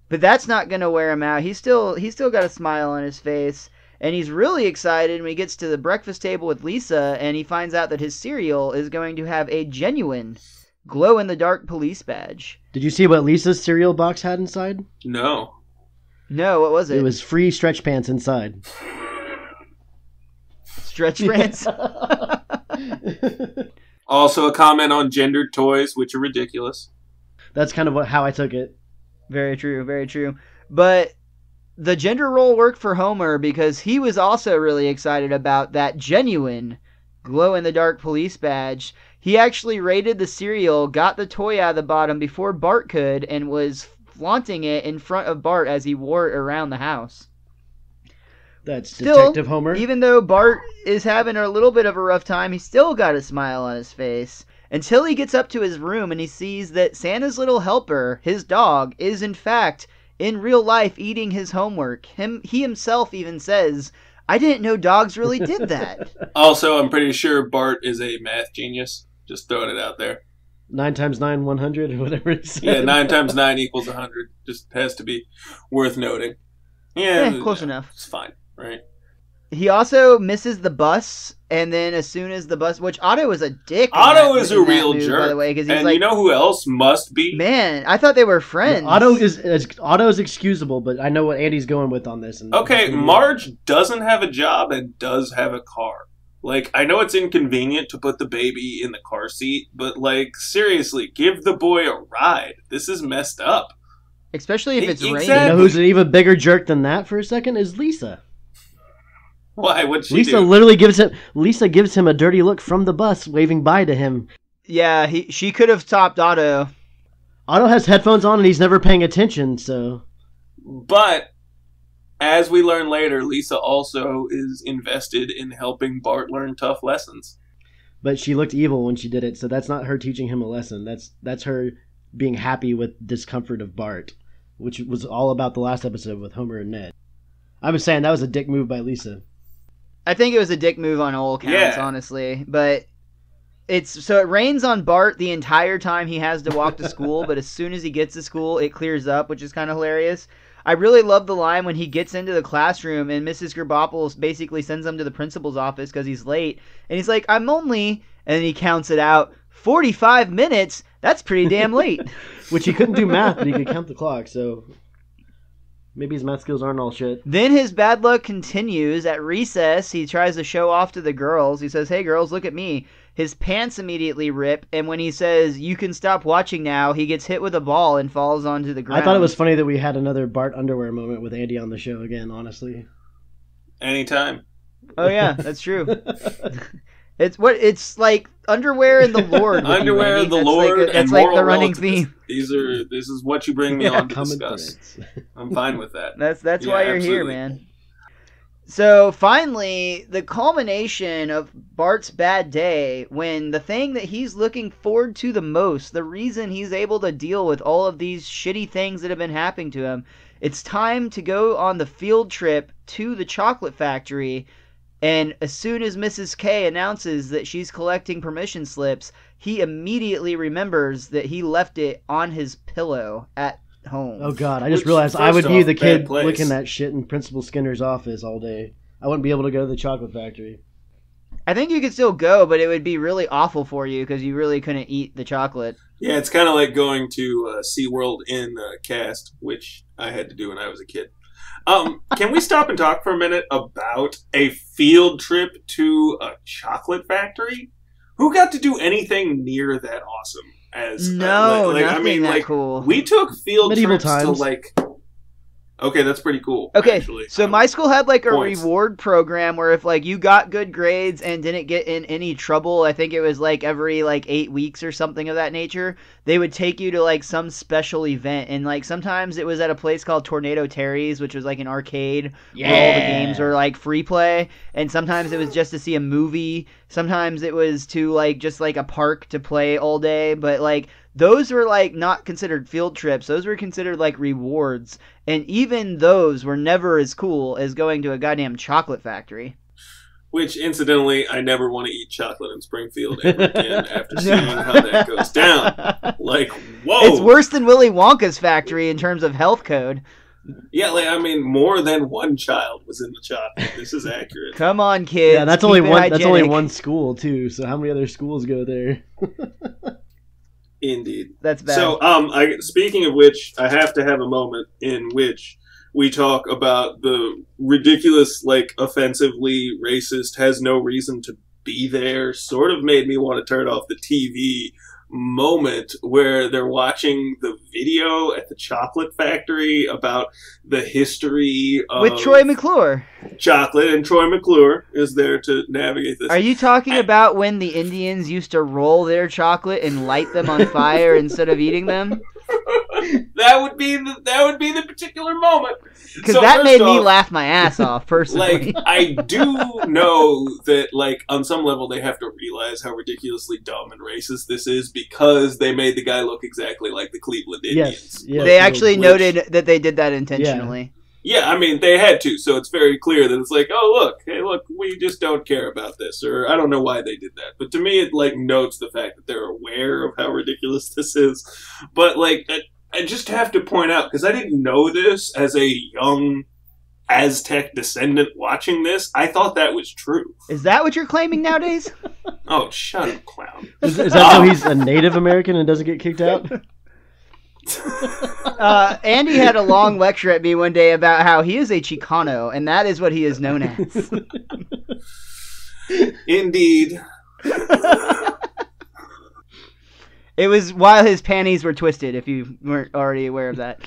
Speaker 1: But that's not going to wear him out. He's still got a smile on his face, and he's really excited when he gets to the breakfast table with Lisa, and he finds out that his cereal is going to have a genuine glow-in-the-dark police badge.
Speaker 2: Did you see what Lisa's cereal box had inside?
Speaker 3: No.
Speaker 1: No, what was it?
Speaker 2: It was free stretch pants inside.
Speaker 1: Stretch pants?
Speaker 3: Also a comment on gendered toys, which are ridiculous.
Speaker 2: That's kind of how I took it.
Speaker 1: Very true, very true. But the gender role worked for Homer because he was also really excited about that genuine glow-in-the-dark police badge. He actually raided the cereal, got the toy out of the bottom before Bart could, and was flaunting it in front of Bart as he wore it around the house.
Speaker 2: That's
Speaker 1: Still,
Speaker 2: Detective Homer.
Speaker 1: Even though Bart is having a little bit of a rough time, he's still got a smile on his face. Until he gets up to his room and he sees that Santa's little helper, his dog, is in fact, in real life, eating his homework. He himself even says, "I didn't know dogs really did that."
Speaker 3: Also, I'm pretty sure Bart is a math genius. Just throwing it out there.
Speaker 2: 9 times 9, 100, or whatever it said.
Speaker 3: Yeah, 9 times 9 equals 100. Just has to be worth noting. Yeah,
Speaker 1: Close enough.
Speaker 3: It's fine, right?
Speaker 1: He also misses the bus, and then as soon as the bus, which Otto is a dick.
Speaker 3: Otto is a
Speaker 1: in that
Speaker 3: real
Speaker 1: move,
Speaker 3: jerk.
Speaker 1: by the way, because he's
Speaker 3: and
Speaker 1: like,
Speaker 3: you know who else must be?
Speaker 1: man, I thought they were friends.
Speaker 2: Otto is excusable, but I know what Andy's going with on this. And
Speaker 3: Okay, Marge doesn't have a job and does have a car. Like, I know it's inconvenient to put the baby in the car seat, but, like, seriously, give the boy a ride. This is messed up.
Speaker 1: Especially if it's
Speaker 3: Exactly.
Speaker 1: raining.
Speaker 2: You know who's an even bigger jerk than that for a second is Lisa.
Speaker 3: Why? What'd she
Speaker 2: Lisa
Speaker 3: do?
Speaker 2: literally gives him a dirty look from the bus, waving bye to him.
Speaker 1: Yeah, she could have stopped Otto.
Speaker 2: Otto has headphones on and he's never paying attention, so...
Speaker 3: But, as we learn later, Lisa also is invested in helping Bart learn tough lessons.
Speaker 2: But she looked evil when she did it, so that's not her teaching him a lesson. That's her being happy with discomfort of Bart, which was all about the last episode with Homer and Ned. I was saying that was a dick move by Lisa.
Speaker 1: I think it was a dick move on all counts,
Speaker 3: Yeah.
Speaker 1: honestly. But it rains on Bart the entire time he has to walk to school, but as soon as he gets to school, it clears up, which is kind of hilarious. I really love the line when he gets into the classroom and Mrs. Gerbopoulos basically sends him to the principal's office because he's late. And he's like, "I'm only," and then he counts it out, 45 minutes? That's pretty damn late.
Speaker 2: Which he couldn't do math, but he could count the clock, so... Maybe his math skills aren't all shit.
Speaker 1: Then his bad luck continues. At recess, he tries to show off to the girls. He says, "Hey girls, look at me." His pants immediately rip, and when he says, "You can stop watching now," he gets hit with a ball and falls onto the ground.
Speaker 2: I thought it was funny that we had another Bart underwear moment with Andy on the show again, honestly.
Speaker 3: Anytime.
Speaker 1: Oh yeah, that's true. It's like underwear and the Lord. with you,
Speaker 3: Underwear,
Speaker 1: Andy.
Speaker 3: the
Speaker 1: That's
Speaker 3: Lord,
Speaker 1: like,
Speaker 3: and
Speaker 1: that's like
Speaker 3: moral
Speaker 1: the running
Speaker 3: relativism.
Speaker 1: theme.
Speaker 3: This is what you bring me on to
Speaker 2: Common
Speaker 3: discuss.
Speaker 2: threads.
Speaker 3: I'm fine with that.
Speaker 1: That's
Speaker 3: Yeah,
Speaker 1: why you're here,
Speaker 3: absolutely.
Speaker 1: man. So finally, the culmination of Bart's bad day, when the thing that he's looking forward to the most, the reason he's able to deal with all of these shitty things that have been happening to him, it's time to go on the field trip to the chocolate factory. And as soon as Mrs. K announces that she's collecting permission slips, he immediately remembers that he left it on his pillow at home.
Speaker 2: Oh god, I just
Speaker 3: Which,
Speaker 2: realized I
Speaker 3: first
Speaker 2: would be
Speaker 3: off,
Speaker 2: the
Speaker 3: bad
Speaker 2: kid
Speaker 3: place.
Speaker 2: looking at shit in Principal Skinner's office all day. I wouldn't be able to go to the chocolate factory.
Speaker 1: I think you could still go, but it would be really awful for you because you really couldn't eat the chocolate.
Speaker 3: Yeah, it's kind of like going to SeaWorld in Cast, which I had to do when I was a kid. Can we stop and talk for a minute about a field trip to a chocolate factory? Who got to do anything near that awesome? As
Speaker 1: No, nothing that cool.
Speaker 3: We took field
Speaker 2: Medieval
Speaker 3: trips
Speaker 2: times.
Speaker 3: to like. Okay, that's pretty cool.
Speaker 1: Okay,
Speaker 3: actually.
Speaker 1: so my school had like a
Speaker 3: points.
Speaker 1: reward program where if like you got good grades and didn't get in any trouble, I think it was like every like 8 weeks or something of that nature, they would take you to like some special event. And like sometimes it was at a place called Tornado Terry's, which was like an arcade where all the games were like free play. And sometimes it was just to see a movie. Sometimes it was to like just like a park to play all day. But like those were like not considered field trips. Those were considered like rewards. And even those were never as cool as going to a goddamn chocolate factory.
Speaker 3: Which, incidentally, I never want to eat chocolate in Springfield ever again after seeing how that goes down. Like, whoa!
Speaker 1: It's worse than Willy Wonka's factory in terms of health code.
Speaker 3: Yeah, like, I mean, more than one child was in the chocolate. This is accurate.
Speaker 1: Come on, kids.
Speaker 2: Yeah, that's
Speaker 1: keep
Speaker 2: only
Speaker 1: it
Speaker 2: one. That's only
Speaker 1: hygienic.
Speaker 2: one school too. So how many other schools go there?
Speaker 3: Indeed.
Speaker 1: That's bad.
Speaker 3: So, speaking of which, I have to have a moment in which we talk about the ridiculous, like, offensively racist, has no reason to be there, sort of made me want to turn off the TV moment where they're watching the video at the chocolate factory about the history of
Speaker 1: with Troy McClure.
Speaker 3: chocolate, and Troy McClure is there to navigate this.
Speaker 1: Are you talking about when the Indians used to roll their chocolate and light them on fire instead of eating them?
Speaker 3: That would be the particular moment.
Speaker 1: Because
Speaker 3: So
Speaker 1: that
Speaker 3: first
Speaker 1: made me
Speaker 3: off,
Speaker 1: laugh my ass off, personally.
Speaker 3: Like, I do know that, like, on some level they have to realize how ridiculously dumb and racist this is because they made the guy look exactly like the Cleveland Indians.
Speaker 2: Yes.
Speaker 1: They actually
Speaker 3: Which-
Speaker 1: noted that they did that intentionally.
Speaker 3: Yeah, I mean, they had to, so it's very clear that it's like, oh, look, we just don't care about this, or I don't know why they did that. But to me, it, like, notes the fact that they're aware of how ridiculous this is. But, like, I just have to point out, because I didn't know this as a young Aztec descendant watching this, I thought that was true.
Speaker 1: Is that what you're claiming nowadays?
Speaker 3: Oh, shut up, clown.
Speaker 2: Is that so he's a Native American and doesn't get kicked out?
Speaker 1: Andy had a long lecture at me one day about how he is a Chicano, and that is what he is known as.
Speaker 3: Indeed.
Speaker 1: It was while his panties were twisted, if you weren't already aware of that.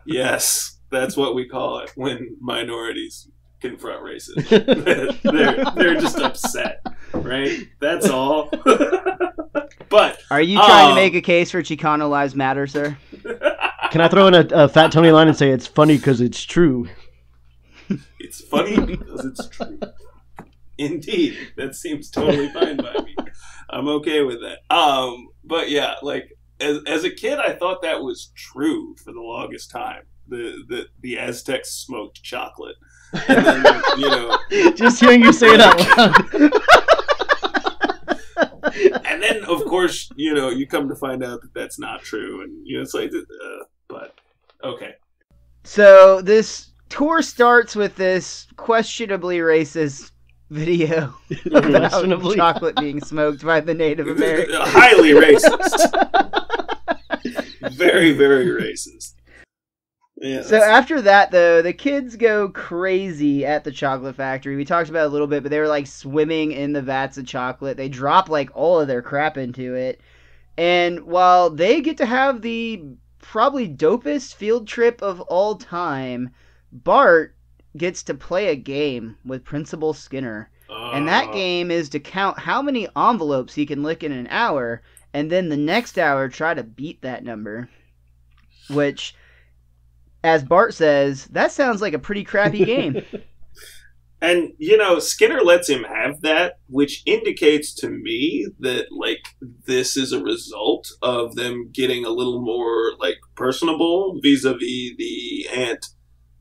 Speaker 3: Yes. That's what we call it when minorities confront racism. they're just upset, right? That's all. But
Speaker 1: Are you trying to make a case for Chicano Lives Matter, sir?
Speaker 2: Can I throw in a Fat Tony line and say it's funny because it's true?
Speaker 3: It's funny because it's true. Indeed, that seems totally fine by me. I'm okay with that. But yeah, like as a kid, I thought that was true for the longest time. The Aztecs smoked chocolate, and then, you know,
Speaker 2: Just hearing you say it out loud.
Speaker 3: and then of course, you know, you come to find out that that's not true, and you know, it's like, but okay.
Speaker 1: So this tour starts with this questionably racist video about
Speaker 2: Questionably.
Speaker 1: chocolate being smoked by the Native Americans.
Speaker 3: Highly racist. Very, very racist. Yeah.
Speaker 1: So after that, though, the kids go crazy at the chocolate factory. We talked about it a little bit, but they were like swimming in the vats of chocolate. They drop like all of their crap into it. And while they get to have the probably dopest field trip of all time, Bart gets to play a game with Principal Skinner. And that game is to count how many envelopes he can lick in an hour, and then the next hour try to beat that number. Which, as Bart says, that sounds like a pretty crappy game.
Speaker 3: And, you know, Skinner lets him have that, which indicates to me that, like, this is a result of them getting a little more, like, personable vis-a-vis the Aunt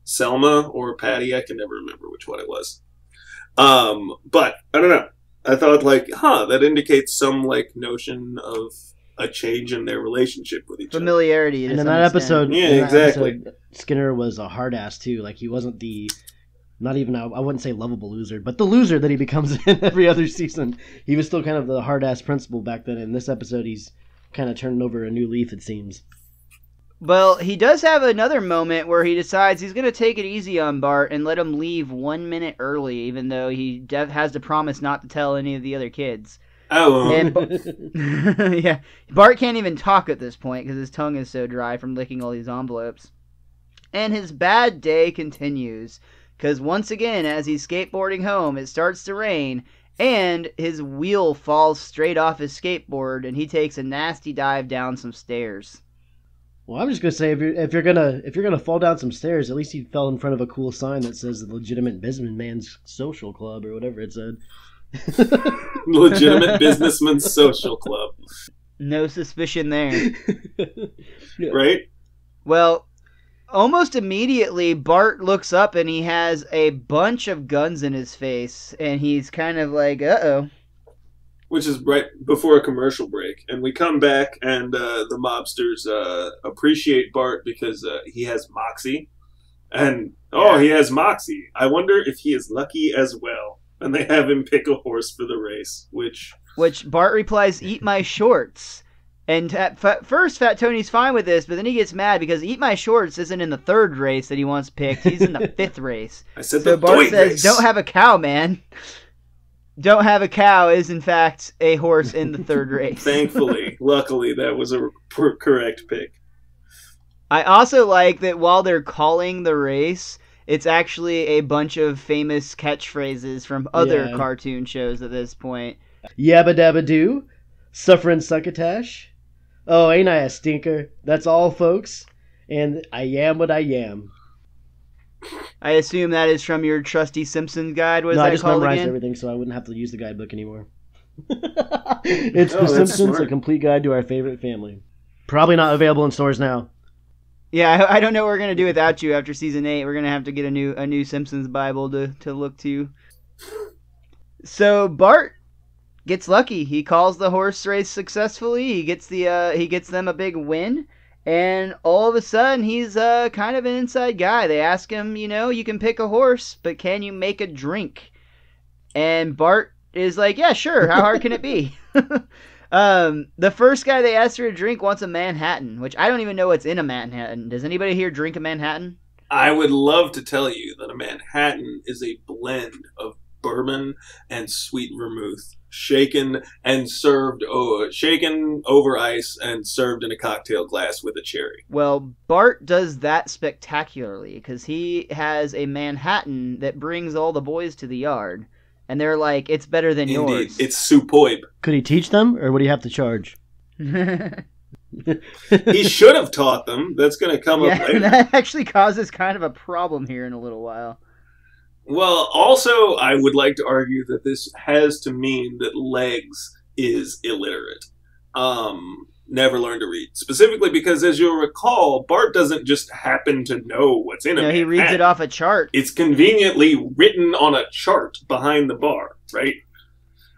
Speaker 3: Selma or Patty. I can never remember which one it was. But, I don't know. I thought, like, that indicates some, like, notion of a change in their relationship with each
Speaker 1: Familiarity.
Speaker 2: And
Speaker 1: to
Speaker 2: in
Speaker 1: some
Speaker 2: that
Speaker 1: extent.
Speaker 2: episode,
Speaker 3: Yeah,
Speaker 2: in that
Speaker 3: exactly.
Speaker 2: episode, Skinner was a hard ass too. Like he wasn't the, not even I wouldn't say lovable loser, but the loser that he becomes in every other season. He was still kind of the hard ass principal back then. In this episode, he's kind of turning over a new leaf. It seems.
Speaker 1: Well, he does have another moment where he decides he's going to take it easy on Bart and let him leave 1 minute early, even though he has to promise not to tell any of the other kids.
Speaker 3: Oh,
Speaker 1: And yeah, Bart can't even talk at this point because his tongue is so dry from licking all these envelopes. And his bad day continues, because once again, as he's skateboarding home, it starts to rain, and his wheel falls straight off his skateboard, and he takes a nasty dive down some stairs.
Speaker 2: Well, I'm just gonna say if you're gonna fall down some stairs, at least he fell in front of a cool sign that says the Legitimate Businessman's Social Club or whatever it said.
Speaker 3: Legitimate Businessman's Social Club.
Speaker 1: No suspicion there.
Speaker 3: Right?
Speaker 1: Well, almost immediately, Bart looks up and he has a bunch of guns in his face, and he's kind of like, uh-oh.
Speaker 3: Which is right before a commercial break. And we come back, and the mobsters appreciate Bart because he has moxie. And, he has moxie. I wonder if he is lucky as well. And they have him pick a horse for the race, which
Speaker 1: Bart replies, "Eat my shorts." And at first, Fat Tony's fine with this, but then he gets mad because Eat My Shorts isn't in the 3rd race that he wants picked. He's in the 5th race.
Speaker 3: I said
Speaker 1: so
Speaker 3: the
Speaker 1: Bart
Speaker 3: Doit
Speaker 1: says,
Speaker 3: race.
Speaker 1: "Don't have a cow, man." Don't have a cow is, in fact, a horse in the 3rd race.
Speaker 3: Thankfully, luckily, that was a correct pick.
Speaker 1: I also like that while they're calling the race, it's actually a bunch of famous catchphrases from other cartoon shows at this point.
Speaker 2: Yabba dabba doo, sufferin' succotash. Oh, ain't I a stinker? That's all, folks. And I am what I am.
Speaker 1: I assume that is from your trusty Simpsons guide. What is
Speaker 2: No,
Speaker 1: that
Speaker 2: I just
Speaker 1: called
Speaker 2: memorized
Speaker 1: again?
Speaker 2: everything so I wouldn't have to use the guidebook anymore. It's The
Speaker 3: that's
Speaker 2: Simpsons,
Speaker 3: smart.
Speaker 2: a complete guide to our favorite family. Probably not available in stores now.
Speaker 1: Yeah, I don't know what we're gonna do without you after season 8. We're gonna have to get a new Simpsons Bible to look to. So Bart gets lucky. He calls the horse race successfully. He gets them a big win, and all of a sudden he's kind of an inside guy. They ask him, you can pick a horse, but can you make a drink? And Bart is like, yeah, sure. How hard can it be? The first guy they asked for a drink wants a Manhattan, which I don't even know what's in a Manhattan. Does anybody here drink a Manhattan?
Speaker 3: I would love to tell you that a Manhattan is a blend of bourbon and sweet vermouth, shaken over ice and served in a cocktail glass with a cherry.
Speaker 1: Well, Bart does that spectacularly because he has a Manhattan that brings all the boys to the yard. And they're like, it's better than
Speaker 3: Indeed,
Speaker 1: yours.
Speaker 3: it's superb.
Speaker 2: Could he teach them, or would he have to charge?
Speaker 3: He should have taught them. That's going to come up later.
Speaker 1: That actually causes kind of a problem here in a little while.
Speaker 3: Well, also, I would like to argue that this has to mean that Legs is illiterate. Never learned to read. Specifically because, as you'll recall, Bart doesn't just happen to know what's in it.
Speaker 1: He reads it off a chart.
Speaker 3: It's conveniently written on a chart behind the bar, right?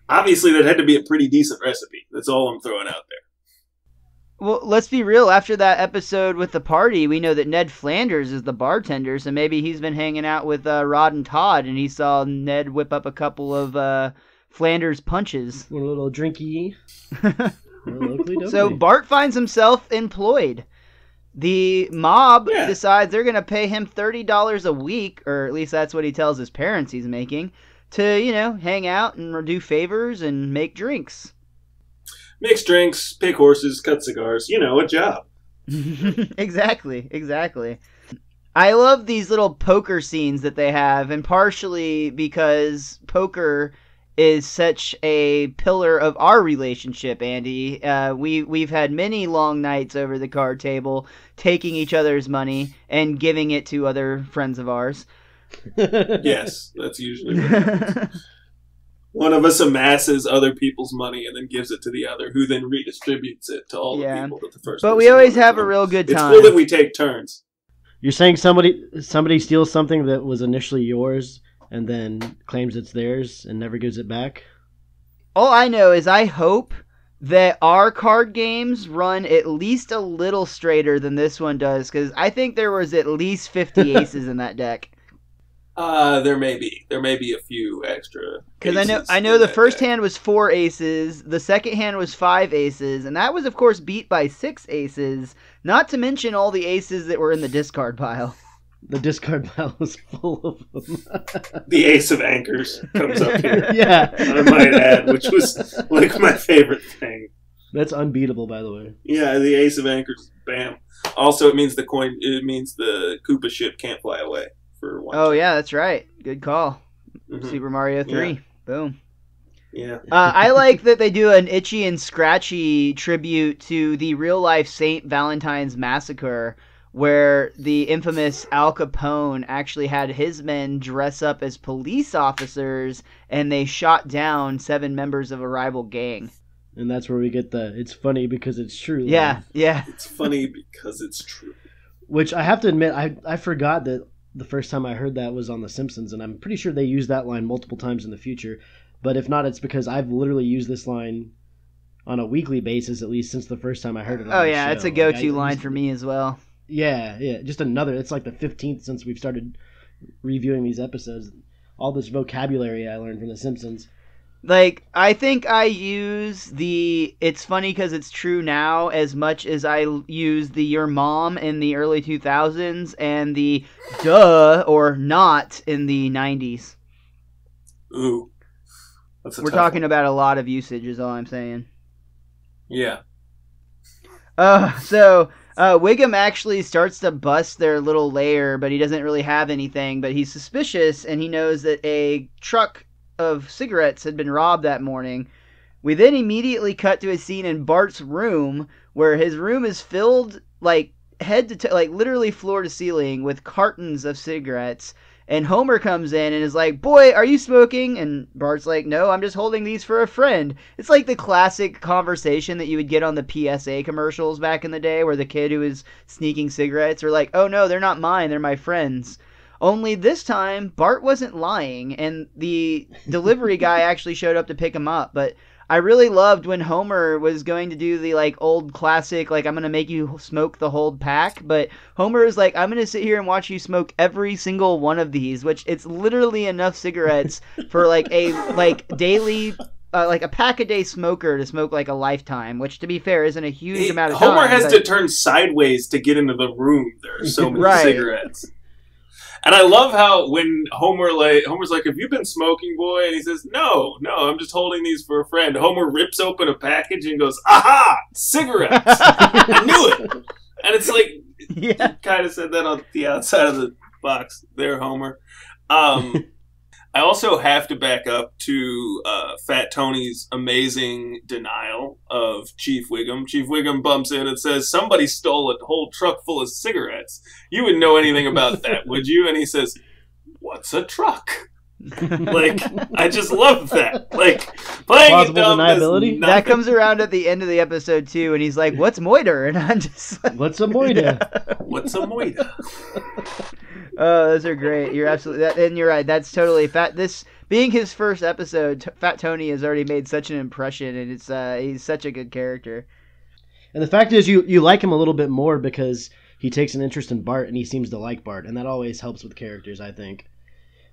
Speaker 3: Obviously, that had to be a pretty decent recipe. That's all I'm throwing out there.
Speaker 1: Well, let's be real. After that episode with the party, we know that Ned Flanders is the bartender, so maybe he's been hanging out with Rod and Todd, and he saw Ned whip up a couple of Flanders punches.
Speaker 2: A little drinky.
Speaker 1: So Bart finds himself employed. The mob decides they're going to pay him $30 a week, or at least that's what he tells his parents he's making, to, hang out and do favors and make drinks.
Speaker 3: Mix drinks, pick horses, cut cigars, a job.
Speaker 1: Exactly. I love these little poker scenes that they have, and partially because poker is such a pillar of our relationship, Andy. We've had many long nights over the card table, taking each other's money and giving it to other friends of ours.
Speaker 3: Yes, that's usually what happens. One of us amasses other people's money and then gives it to the other, who then redistributes it to all the people that the first.
Speaker 1: But we always have a real good time.
Speaker 3: It's cool that we take turns.
Speaker 2: You're saying somebody steals something that was initially yours and then claims it's theirs and never gives it back?
Speaker 1: All I know is I hope that our card games run at least a little straighter than this one does, because I think there was at least 50 aces in that deck.
Speaker 3: There may be a few extra.
Speaker 1: Because
Speaker 3: aces
Speaker 1: I know
Speaker 3: in
Speaker 1: the
Speaker 3: that
Speaker 1: first
Speaker 3: deck.
Speaker 1: hand was 4 aces, the second hand was 5 aces, and that was of course beat by 6 aces. Not to mention all the aces that were in the discard pile.
Speaker 2: The discard pile is full of them.
Speaker 3: The Ace of Anchors comes up here.
Speaker 2: Yeah.
Speaker 3: I might add, which was like my favorite thing.
Speaker 2: That's unbeatable, by the way.
Speaker 3: Yeah, the Ace of Anchors. Bam. Also, it means the Koopa ship can't fly away for one.
Speaker 1: Oh yeah, that's right. Good call.
Speaker 3: Mhm.
Speaker 1: Super Mario 3.
Speaker 3: Yeah.
Speaker 1: Boom.
Speaker 3: Yeah.
Speaker 1: I like that they do an Itchy and Scratchy tribute to the real-life St. Valentine's Massacre, where the infamous Al Capone actually had his men dress up as police officers, and they shot down 7 members of a rival gang.
Speaker 2: And that's where we get it's funny because it's true.
Speaker 1: Yeah,
Speaker 2: line.
Speaker 1: yeah.
Speaker 3: It's funny because it's true.
Speaker 2: Which I have to admit, I forgot that the first time I heard that was on The Simpsons, and I'm pretty sure they use that line multiple times in the future. But if not, it's because I've literally used this line on a weekly basis, at least since the first time I heard it on
Speaker 1: Oh
Speaker 2: the
Speaker 1: yeah,
Speaker 2: show.
Speaker 1: it's a go-to line for me as well.
Speaker 2: Yeah, just another. It's like the 15th since we've started reviewing these episodes. All this vocabulary I learned from The Simpsons.
Speaker 1: Like, I think I use the "it's funny because it's true now" as much as I use the "your mom" in the early 2000s and the "duh" or "not" in the 90s.
Speaker 3: Ooh. That's a
Speaker 1: We're
Speaker 3: tough
Speaker 1: talking
Speaker 3: one.
Speaker 1: about a lot of usage is all I'm saying.
Speaker 3: Yeah.
Speaker 1: So Wiggum actually starts to bust their little lair, but he doesn't really have anything, but he's suspicious, and he knows that a truck of cigarettes had been robbed that morning. We then immediately cut to a scene in Bart's room, where his room is filled, like, head to toe, like, literally floor to ceiling, with cartons of cigarettes. And Homer comes in and is like, "Boy, are you smoking?" And Bart's like, "No, I'm just holding these for a friend." It's like the classic conversation that you would get on the PSA commercials back in the day, where the kid who is sneaking cigarettes are like, "Oh no, they're not mine, they're my friend's." Only this time, Bart wasn't lying, and the delivery guy actually showed up to pick him up. But I really loved when Homer was going to do the, like, old classic, like, "I'm going to make you smoke the whole pack," but Homer is like, "I'm going to sit here and watch you smoke every single one of these," which it's literally enough cigarettes for, like, a, like, daily, like, a pack-a-day smoker to smoke, like, a lifetime, which, to be fair, isn't a huge amount of time.
Speaker 3: Homer has
Speaker 1: but...
Speaker 3: to turn sideways to get into the room. There are so many
Speaker 1: Right.
Speaker 3: cigarettes. And I love how when Homer's like, "Have you been smoking, boy?" And he says, No, I'm just holding these for a friend. Homer rips open a package and goes, "Aha! Cigarettes! I knew it!" And it's like,
Speaker 1: Yeah.
Speaker 3: you kind of said that on the outside of the box there, Homer. I also have to back up to Fat Tony's amazing denial of Chief Wiggum. Chief Wiggum bumps in and says, "Somebody stole a whole truck full of cigarettes. You wouldn't know anything about that, would you?" And he says, "What's a truck?" Like, I just love that. Like, playing
Speaker 2: Plausible
Speaker 3: it dumb does
Speaker 2: deniability?
Speaker 3: nothing.
Speaker 1: That comes around at the end of the episode, too, and he's like, "What's moiter?" And I'm just like...
Speaker 2: What's a moida?
Speaker 3: What's a moida?
Speaker 1: Oh, those are great. You're absolutely, and you're right. That's totally Fat. This being his first episode, Fat Tony has already made such an impression, and it's he's such a good character.
Speaker 2: And the fact is, you like him a little bit more because he takes an interest in Bart, and he seems to like Bart, and that always helps with characters, I think.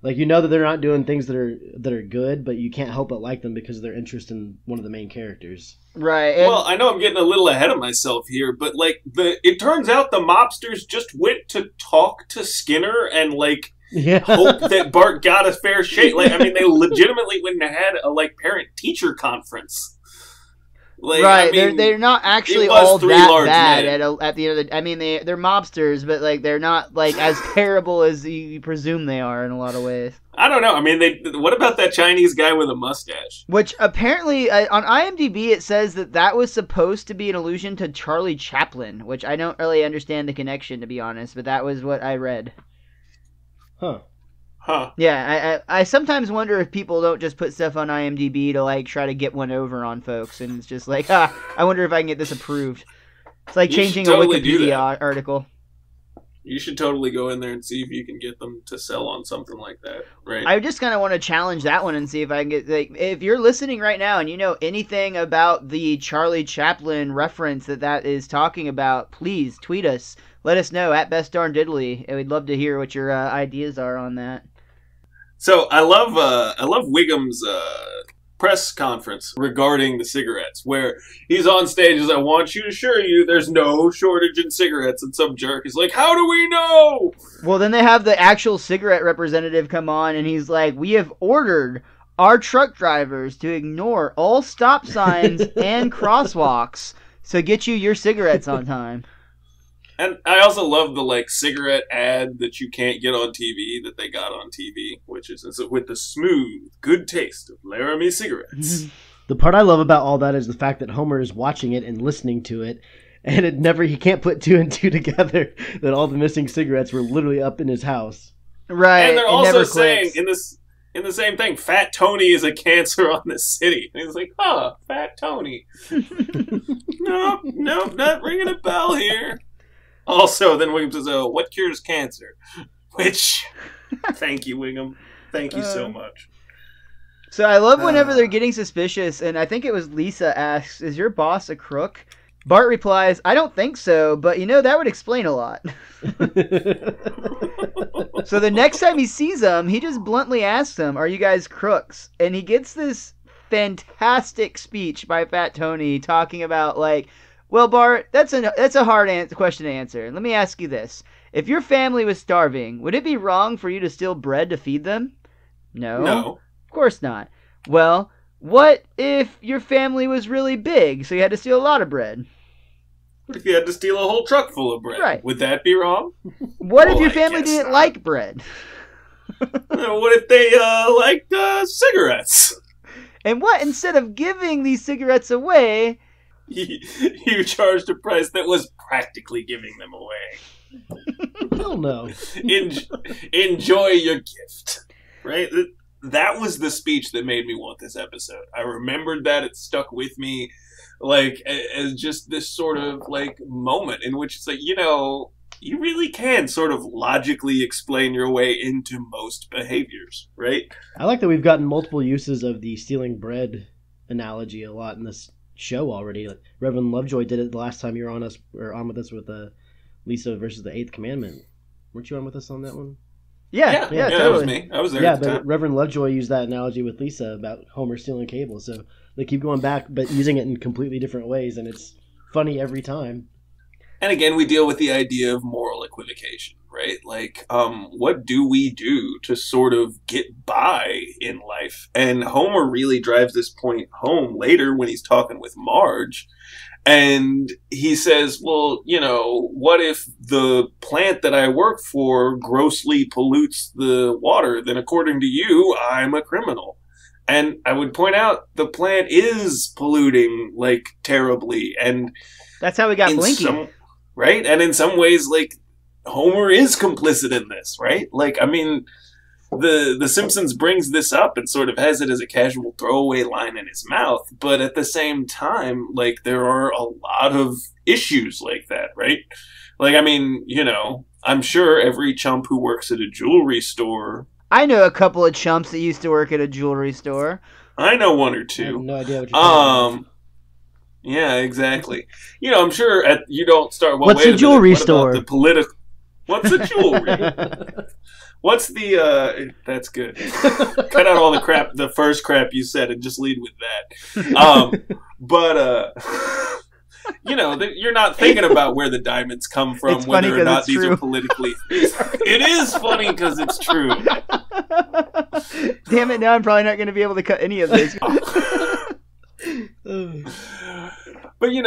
Speaker 2: Like, you know that they're not doing things that are good, but you can't help but like them because of their interest in one of the main characters.
Speaker 1: Right. And,
Speaker 3: Well, I know I'm getting a little ahead of myself here, but like it turns out the mobsters just went to talk to Skinner and like
Speaker 2: Yeah.
Speaker 3: hope that Bart got a fair shake. Like, I mean, they legitimately went and had a like parent-teacher conference. Like,
Speaker 1: right.
Speaker 3: I mean,
Speaker 1: they're not actually
Speaker 3: it was
Speaker 1: all
Speaker 3: three
Speaker 1: that
Speaker 3: large
Speaker 1: bad
Speaker 3: men.
Speaker 1: at the end of the. I mean, they're mobsters, but like they're not like as terrible as you presume they are in a lot of ways.
Speaker 3: I don't know. I mean, what about that Chinese guy with a mustache?
Speaker 1: Which apparently on IMDb it says that was supposed to be an allusion to Charlie Chaplin, which I don't really understand the connection, to be honest, but that was what I read.
Speaker 2: Huh.
Speaker 3: Huh.
Speaker 1: Yeah, I sometimes wonder if people don't just put stuff on IMDb to like try to get one over on folks, and it's just like, I wonder if I can get this approved. It's like
Speaker 3: You should
Speaker 1: changing
Speaker 3: totally
Speaker 1: a
Speaker 3: do
Speaker 1: Wikipedia
Speaker 3: that.
Speaker 1: article.
Speaker 3: You should totally go in there and see if you can get them to sell on something like that, right?
Speaker 1: I just kind of want to challenge that one and see if I can get, like, if you're listening right now and you know anything about the Charlie Chaplin reference that is talking about, please tweet us. Let us know at Best Darn Diddly. And we'd love to hear what your ideas are on that.
Speaker 3: So I love Wiggum's press conference regarding the cigarettes, where he's on stage and says, I want you to assure you there's no shortage in cigarettes, and some jerk is like, how do we know?
Speaker 1: Well, then they have the actual cigarette representative come on, and he's like, we have ordered our truck drivers to ignore all stop signs and crosswalks, so get you your cigarettes on time.
Speaker 3: And I also love the cigarette ad that you can't get on TV that they got on TV, which is with the smooth, good taste of Laramie cigarettes.
Speaker 2: The part I love about all that is the fact that Homer is watching it and listening to it, and he can't put two and two together that all the missing cigarettes were literally up in his house.
Speaker 1: Right.
Speaker 3: And they're also saying in the same thing, Fat Tony is a cancer on this city. And he's like, Fat Tony. Nope, not ringing a bell here. Also, then Wiggum says, what cures cancer? Which, thank you, Wiggum. Thank you so much.
Speaker 1: So I love whenever they're getting suspicious, and I think it was Lisa asks, is your boss a crook? Bart replies, I don't think so, but that would explain a lot. So the next time he sees them, he just bluntly asks them, are you guys crooks? And he gets this fantastic speech by Fat Tony talking about, well, Bart, that's a hard question to answer. Let me ask you this. If your family was starving, would it be wrong for you to steal bread to feed them? No.
Speaker 3: No.
Speaker 1: Of course not. Well, what if your family was really big, so you had to steal a lot of bread?
Speaker 3: What if you had to steal a whole truck full of bread?
Speaker 1: Right.
Speaker 3: Would that be wrong?
Speaker 1: What if your family didn't like bread?
Speaker 3: What if they liked cigarettes?
Speaker 1: And what, instead of giving these cigarettes away...
Speaker 3: You charged a price that was practically giving them away.
Speaker 2: Hell no.
Speaker 3: Enjoy your gift. Right? That was the speech that made me want this episode. I remembered that. It stuck with me as just this sort of moment in which it's you really can sort of logically explain your way into most behaviors, right?
Speaker 2: I like that we've gotten multiple uses of the stealing bread analogy a lot in this show already. Reverend Lovejoy did it the last time you were on with us with Lisa versus the Eighth Commandment. Weren't you on with us on that one?
Speaker 1: Yeah, totally.
Speaker 3: That was me. I was there.
Speaker 2: Yeah,
Speaker 3: at the
Speaker 2: but
Speaker 3: time.
Speaker 2: Reverend Lovejoy used that analogy with Lisa about Homer stealing cable. So they keep going back, but using it in completely different ways, and it's funny every time.
Speaker 3: And again, we deal with the idea of moral equivocation, right? What do we do to sort of get by in life? And Homer really drives this point home later when he's talking with Marge. And he says, well, what if the plant that I work for grossly pollutes the water? Then according to you, I'm a criminal. And I would point out the plant is polluting, terribly. And
Speaker 1: that's how we got Blinky.
Speaker 3: Right? And in some ways, Homer is complicit in this, right? The Simpsons brings this up and sort of has it as a casual throwaway line in his mouth, but at the same time, there are a lot of issues like that, right? I'm sure every chump who works at a jewelry store...
Speaker 1: I know a couple of chumps that used to work at a jewelry store.
Speaker 3: I know one or two.
Speaker 2: I have no idea what you're talking about.
Speaker 3: Yeah, exactly. I'm sure you don't start... Well,
Speaker 2: what's a jewelry store?
Speaker 3: What's a jewelry? What's the... That's good. Cut out all the crap, the first crap you said, and just lead with that. You're not thinking about where the diamonds come from,
Speaker 1: it's
Speaker 3: whether or not these
Speaker 1: true.
Speaker 3: are politically... It is funny because it's true.
Speaker 1: Damn it, now I'm probably not going to be able to cut any of this.
Speaker 3: But you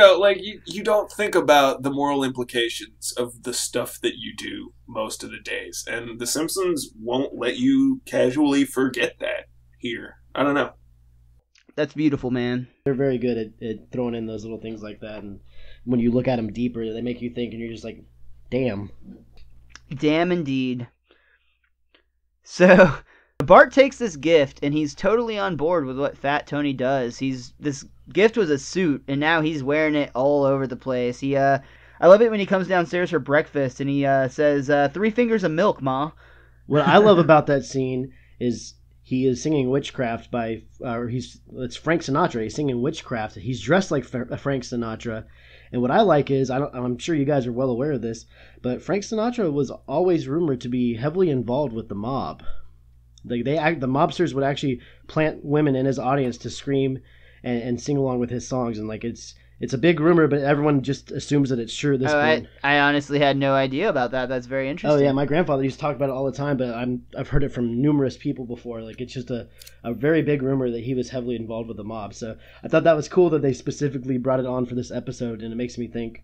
Speaker 3: don't think about the moral implications of the stuff that you do most of the days, and The Simpsons won't let you casually forget that here. I don't know.
Speaker 1: That's beautiful, man.
Speaker 2: They're very good at throwing in those little things like that, and when you look at them deeper, they make you think, and you're just like, damn.
Speaker 1: Damn indeed. So... Bart takes this gift, and he's totally on board with what Fat Tony does. This gift was a suit, and now he's wearing it all over the place. I love it when he comes downstairs for breakfast, and he says, 3 fingers of milk, Ma.
Speaker 2: What I love about that scene is he is singing Witchcraft it's Frank Sinatra. He's singing Witchcraft. He's dressed like Frank Sinatra. And what I like is, I'm sure you guys are well aware of this, but Frank Sinatra was always rumored to be heavily involved with the mob. The mobsters would actually plant women in his audience to scream and sing along with his songs, and like it's a big rumor, but everyone just assumes that it's true at this point.
Speaker 1: I honestly had no idea about that. That's very interesting.
Speaker 2: Oh yeah, my grandfather used to talk about it all the time, but I've heard it from numerous people before. Like it's just a very big rumor that he was heavily involved with the mob. So I thought that was cool that they specifically brought it on for this episode, and it makes me think.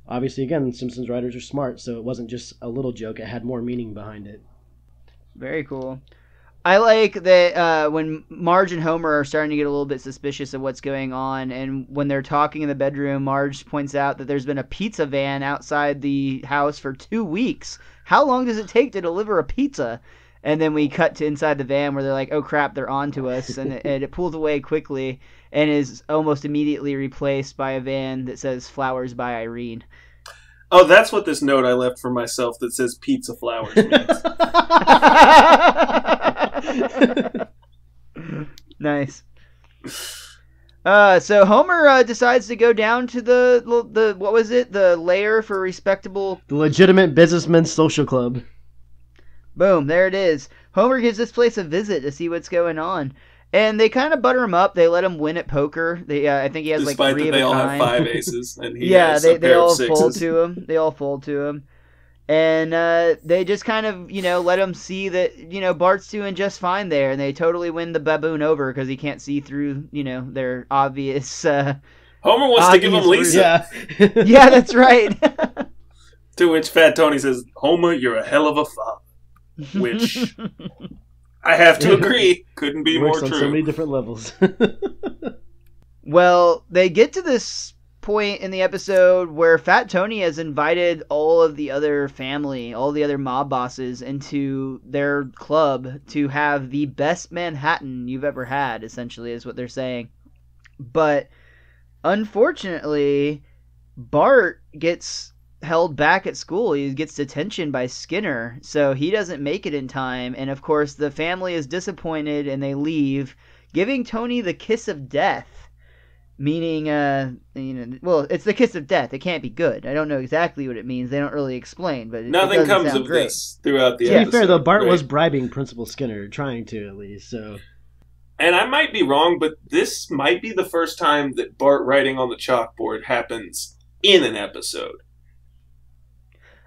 Speaker 2: Obviously, again, Simpsons writers are smart, so it wasn't just a little joke; it had more meaning behind it.
Speaker 1: Very cool. I like that when Marge and Homer are starting to get a little bit suspicious of what's going on, and when they're talking in the bedroom, Marge points out that there's been a pizza van outside the house for 2 weeks. How long does it take to deliver a pizza? And then we cut to inside the van where they're like, oh crap, they're on to us, and it pulls away quickly and is almost immediately replaced by a van that says Flowers by Irene.
Speaker 3: Oh, that's what this note I left for myself that says pizza flowers means.
Speaker 1: Nice. So Homer decides to go down to the what was it? The lair for respectable...
Speaker 2: The Legitimate Businessmen's Social Club.
Speaker 1: Boom, there it is. Homer gives this place a visit to see what's going on. And they kind of butter him up. They let him win at poker. I think he has
Speaker 3: Despite
Speaker 1: like 3
Speaker 3: that they
Speaker 1: of a
Speaker 3: all
Speaker 1: kind.
Speaker 3: have 5 aces. And he
Speaker 1: Yeah,
Speaker 3: has a
Speaker 1: they
Speaker 3: pair
Speaker 1: all
Speaker 3: of 6s.
Speaker 1: fold to him. They all fold to him. And they just kind of, let him see that, Bart's doing just fine there. And they totally win the baboon over because he can't see through, their obvious...
Speaker 3: Homer wants to give him Lisa.
Speaker 2: Yeah,
Speaker 1: Yeah, that's right.
Speaker 3: To which Fat Tony says, Homer, you're a hell of a father. Which... I have to agree. Couldn't be more
Speaker 2: works on
Speaker 3: true.
Speaker 2: so many different levels.
Speaker 1: Well, they get to this point in the episode where Fat Tony has invited all of the other family, all the other mob bosses into their club to have the best Manhattan you've ever had, essentially, is what they're saying. But unfortunately, Bart gets held back at school. He gets detention by Skinner, so he doesn't make it in time. And of course, the family is disappointed and they leave, giving Tony the kiss of death. Meaning, it's the kiss of death. It can't be good. I don't know exactly what it means. They don't really explain, but
Speaker 3: Nothing
Speaker 1: it
Speaker 3: comes
Speaker 1: sound
Speaker 3: of
Speaker 1: great.
Speaker 3: this throughout the
Speaker 2: To
Speaker 3: episode.
Speaker 2: be fair, though, Bart
Speaker 3: right?
Speaker 2: was bribing Principal Skinner, trying to at least. So,
Speaker 3: And I might be wrong, but this might be the first time that Bart writing on the chalkboard happens in an episode.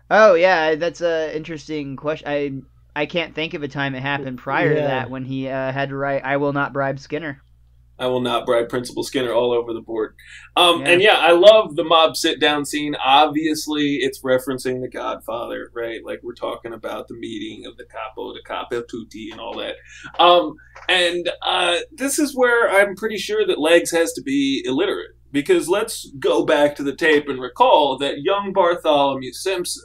Speaker 1: Oh yeah, that's a interesting question. I can't think of a time it happened prior to that when he had to write, "I will not bribe Skinner."
Speaker 3: I will not bribe Principal Skinner all over the board. And yeah, I love the mob sit-down scene. Obviously, it's referencing The Godfather, right? Like, we're talking about the meeting of the capo, the capo tutti, and all that. This is where I'm pretty sure that Legs has to be illiterate. Because let's go back to the tape and recall that young Bartholomew Simpson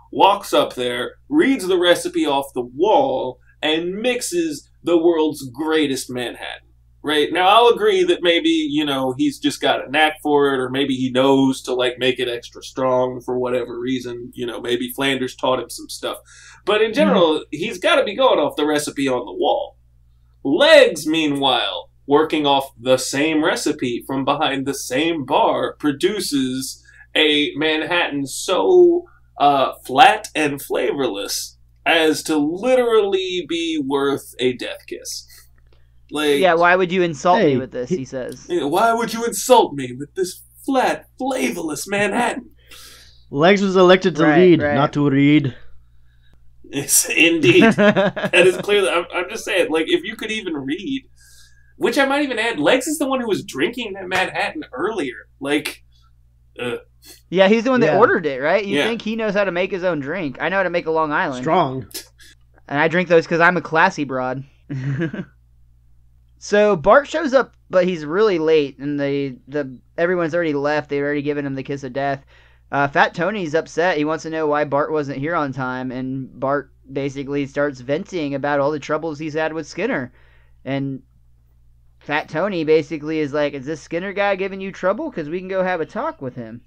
Speaker 3: walks up there, reads the recipe off the wall, and mixes the world's greatest Manhattan. Right? Now, I'll agree that maybe, he's just got a knack for it, or maybe he knows to, make it extra strong for whatever reason. Maybe Flanders taught him some stuff. But in general, he's got to be going off the recipe on the wall. Legs, meanwhile, working off the same recipe from behind the same bar, produces a Manhattan so flat and flavorless as to literally be worth a death kiss.
Speaker 1: Why would you insult me with this, he says.
Speaker 3: Why would you insult me with this flat, flavorless Manhattan?
Speaker 2: Legs was elected to lead, not to read.
Speaker 3: Yes, indeed. That is clearly... I'm just saying, if you could even read... Which I might even add, Legs is the one who was drinking that Manhattan earlier.
Speaker 1: Yeah, he's the one that ordered it, right? You
Speaker 3: Yeah.
Speaker 1: think he knows how to make his own drink. I know how to make a Long Island.
Speaker 2: Strong.
Speaker 1: And I drink those because I'm a classy broad. So Bart shows up, but he's really late, and everyone's already left. They've already given him the kiss of death. Fat Tony's upset. He wants to know why Bart wasn't here on time, and Bart basically starts venting about all the troubles he's had with Skinner. And Fat Tony basically is like, is this Skinner guy giving you trouble? Because we can go have a talk with him.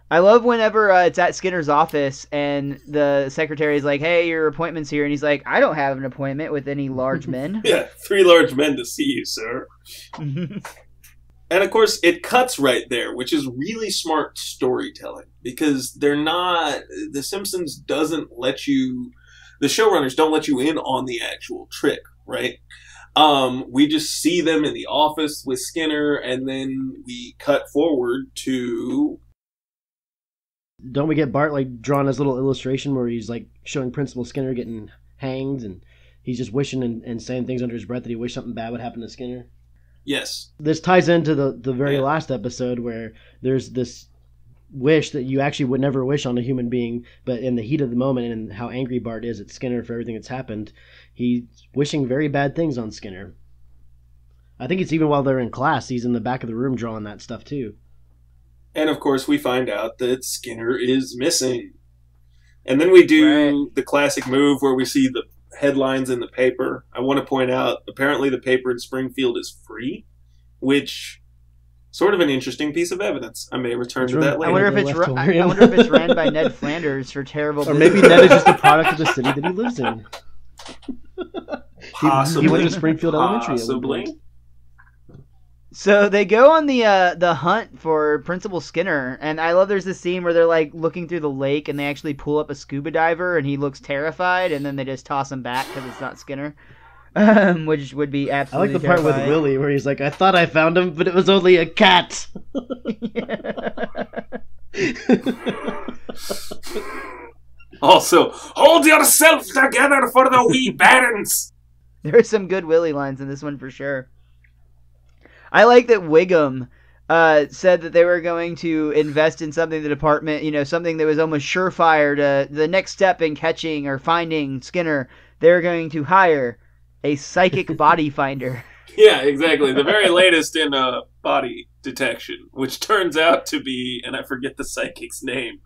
Speaker 1: I love whenever it's at Skinner's office and the secretary is like, hey, your appointment's here. And he's like, I don't have an appointment with any large men.
Speaker 3: Yeah, 3 large men to see you, sir. And of course, it cuts right there, which is really smart storytelling. Because The Simpsons doesn't let you the showrunners don't let you in on the actual trick, right? We just see them in the office with Skinner, and then we cut forward to...
Speaker 2: Don't we get Bart like drawing his little illustration where he's like showing Principal Skinner getting hanged, and he's just wishing and saying things under his breath that he wished something bad would happen to Skinner?
Speaker 3: Yes.
Speaker 2: This ties into the very last episode where there's this wish that you actually would never wish on a human being, but in the heat of the moment and how angry Bart is at Skinner for everything that's happened, he's wishing very bad things on Skinner. I think it's even while they're in class, he's in the back of the room drawing that stuff too.
Speaker 3: And of course we find out that Skinner is missing. And then we do the classic move where we see the headlines in the paper. I want to point out, apparently the paper in Springfield is free, which... sort of an interesting piece of evidence. I may return to that later.
Speaker 1: I wonder if it's ran by Ned Flanders for terrible.
Speaker 2: Or maybe Ned is just a product of the city that he lives in.
Speaker 3: Possibly.
Speaker 2: He went to Springfield Elementary.
Speaker 3: Possibly.
Speaker 1: So they go on the hunt for Principal Skinner, and I love there's this scene where they're like looking through the lake, and they actually pull up a scuba diver, and he looks terrified, and then they just toss him back because it's not Skinner. Which would be absolutely
Speaker 2: I like the part
Speaker 1: terrifying.
Speaker 2: with Willie where he's like, I thought I found him, but it was only a cat.
Speaker 3: Also, hold yourself together for the wee bairns.
Speaker 1: There are some good Willie lines in this one for sure. I like that Wiggum said that they were going to invest in something in the department, something that was almost surefire to the next step in catching or finding Skinner. They're going to hire a psychic body finder.
Speaker 3: Yeah, exactly. The very latest in body detection, which turns out to be, and I forget the psychic's name,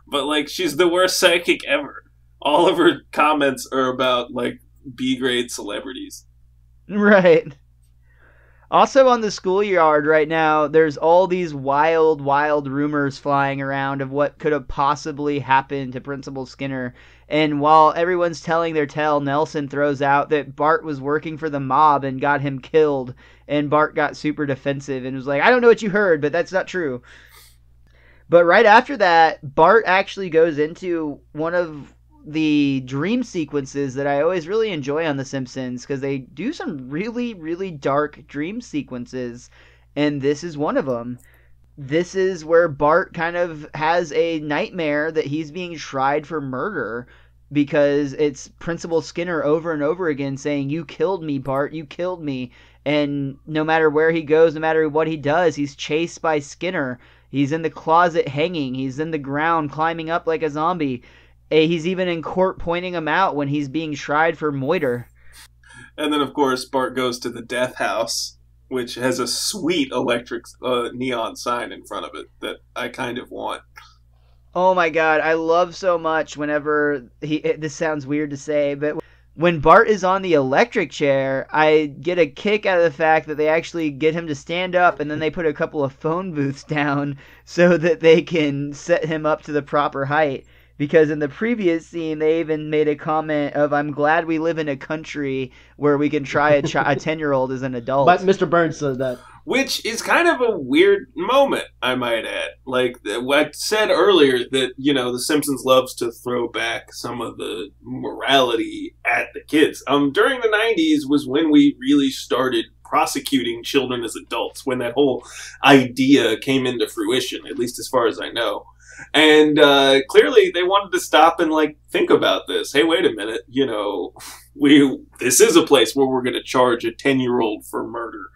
Speaker 3: but like she's the worst psychic ever. All of her comments are about like B-grade celebrities.
Speaker 1: Right. Also on the schoolyard right now, there's all these wild rumors flying around of what could have possibly happened to Principal Skinner. And while everyone's telling their tale, Nelson throws out that Bart was working for the mob and got him killed. And Bart got super defensive and was like, I don't know what you heard, but that's not true. But right after that, Bart actually goes into one of the dream sequences that I always really enjoy on The Simpsons, because they do some really dark dream sequences, and this is one of them. This is where Bart kind of has a nightmare that he's being tried for murder, because it's Principal Skinner over and over again saying, you killed me, Bart, you killed me. And no matter where he goes, no matter what he does, he's chased by Skinner. He's in the closet hanging. He's in the ground climbing up like a zombie. He's even in court pointing him out when he's being tried for moiter.
Speaker 3: And then, of course, Bart goes to the death house, which has a sweet electric neon sign in front of it that I kind of want.
Speaker 1: Oh my god, I love so much whenever this sounds weird to say, but when Bart is on the electric chair, I get a kick out of the fact that they actually get him to stand up, and then they put a couple of phone booths down so that they can set him up to the proper height. Because in the previous scene, they even made a comment of, I'm glad we live in a country where we can try a 10-year-old as an adult.
Speaker 2: But Mr. Burns said that.
Speaker 3: Which is kind of a weird moment, I might add. Like, what I said earlier, that, The Simpsons loves to throw back some of the morality at the kids. During the 90s was when we really started prosecuting children as adults, when that whole idea came into fruition, at least as far as I know. And clearly they wanted to stop and think about this. Hey, wait a minute, this is a place where we're going to charge a 10-year-old for murder.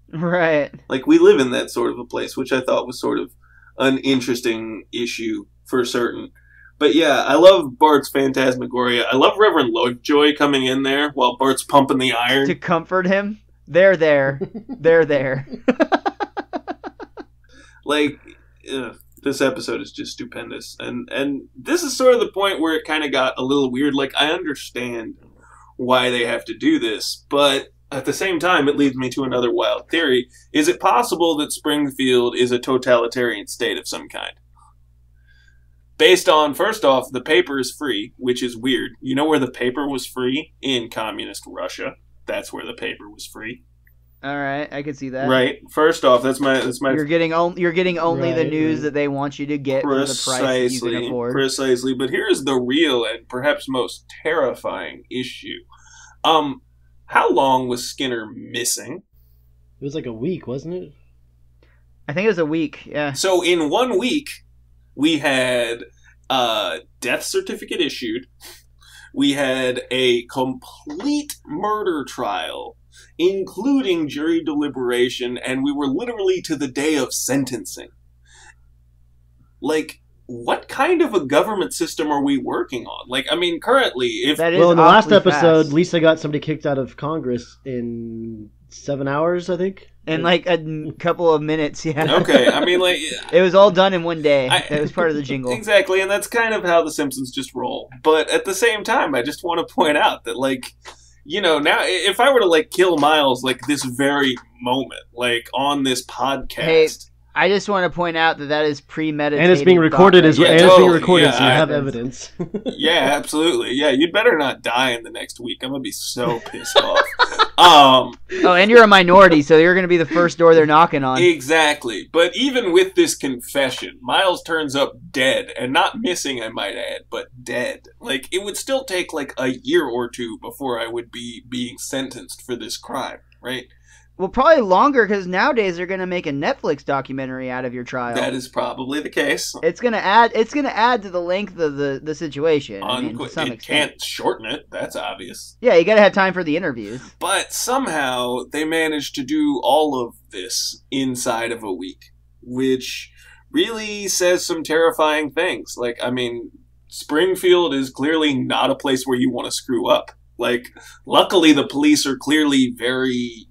Speaker 1: Right.
Speaker 3: We live in that sort of a place, which I thought was sort of an interesting issue for certain. But yeah, I love Bart's phantasmagoria. I love Reverend Lovejoy coming in there while Bart's pumping the iron.
Speaker 1: To comfort him. They're there. They're there.
Speaker 3: This episode is just stupendous. And this is sort of the point where it kind of got a little weird. I understand why they have to do this, but at the same time, it leads me to another wild theory. Is it possible that Springfield is a totalitarian state of some kind? Based on, first off, the paper is free, which is weird. You know where the paper was free? In communist Russia. That's where the paper was free.
Speaker 1: All right, I could see that.
Speaker 3: Right. First off, that's my.
Speaker 1: You're getting only the
Speaker 2: Right,
Speaker 1: news
Speaker 2: right.
Speaker 1: that they want you to get for the price that you can afford.
Speaker 3: Precisely. But here's the real and perhaps most terrifying issue. How long was Skinner missing?
Speaker 2: It was like a week, wasn't it?
Speaker 1: I think it was a week. Yeah.
Speaker 3: So in 1 week, we had a death certificate issued. We had a complete murder trial, including jury deliberation, and we were literally to the day of sentencing. Like, what kind of a government system are we working on? Like, I mean, currently, if...
Speaker 1: That is
Speaker 2: Well, in the last
Speaker 1: awfully
Speaker 2: episode,
Speaker 1: fast.
Speaker 2: Lisa got somebody kicked out of Congress in 7 hours, I think.
Speaker 1: In like a couple of minutes, yeah.
Speaker 3: Okay, I mean, like...
Speaker 1: It was all done in one day. That was part of the jingle.
Speaker 3: Exactly, and that's kind of how the Simpsons just roll. But at the same time, I just want to point out that, like, you know, now, if I were to, like, kill Miles, like, this very moment, like, on this podcast...
Speaker 1: Hey, I just want to point out that is premeditated.
Speaker 2: And it's being recorded
Speaker 1: thought,
Speaker 2: as
Speaker 3: Yeah,
Speaker 2: and it's being
Speaker 3: totally,
Speaker 2: recorded,
Speaker 3: yeah,
Speaker 2: so you
Speaker 3: I-
Speaker 2: have evidence.
Speaker 3: Yeah, absolutely. Yeah, you'd better not die in the next week. I'm gonna be so pissed off. Um,
Speaker 1: Oh, and you're a minority, so you're going to be the first door they're knocking on.
Speaker 3: exactly. But even with this confession, Miles turns up dead, and not missing, I might add, but dead. Like, it would still take like a year or two before I would be being sentenced for this crime, right?
Speaker 1: Well, probably longer, because nowadays they're going to make a Netflix documentary out of your trial.
Speaker 3: That is probably the case.
Speaker 1: It's going to add to the length of the situation. I mean, to some
Speaker 3: It
Speaker 1: extent.
Speaker 3: can't shorten it. That's obvious.
Speaker 1: Yeah, you got to have time for the interviews.
Speaker 3: But somehow they managed to do all of this inside of a week, which really says some terrifying things. Like, I mean, Springfield is clearly not a place where you want to screw up. Like, luckily the police are clearly very,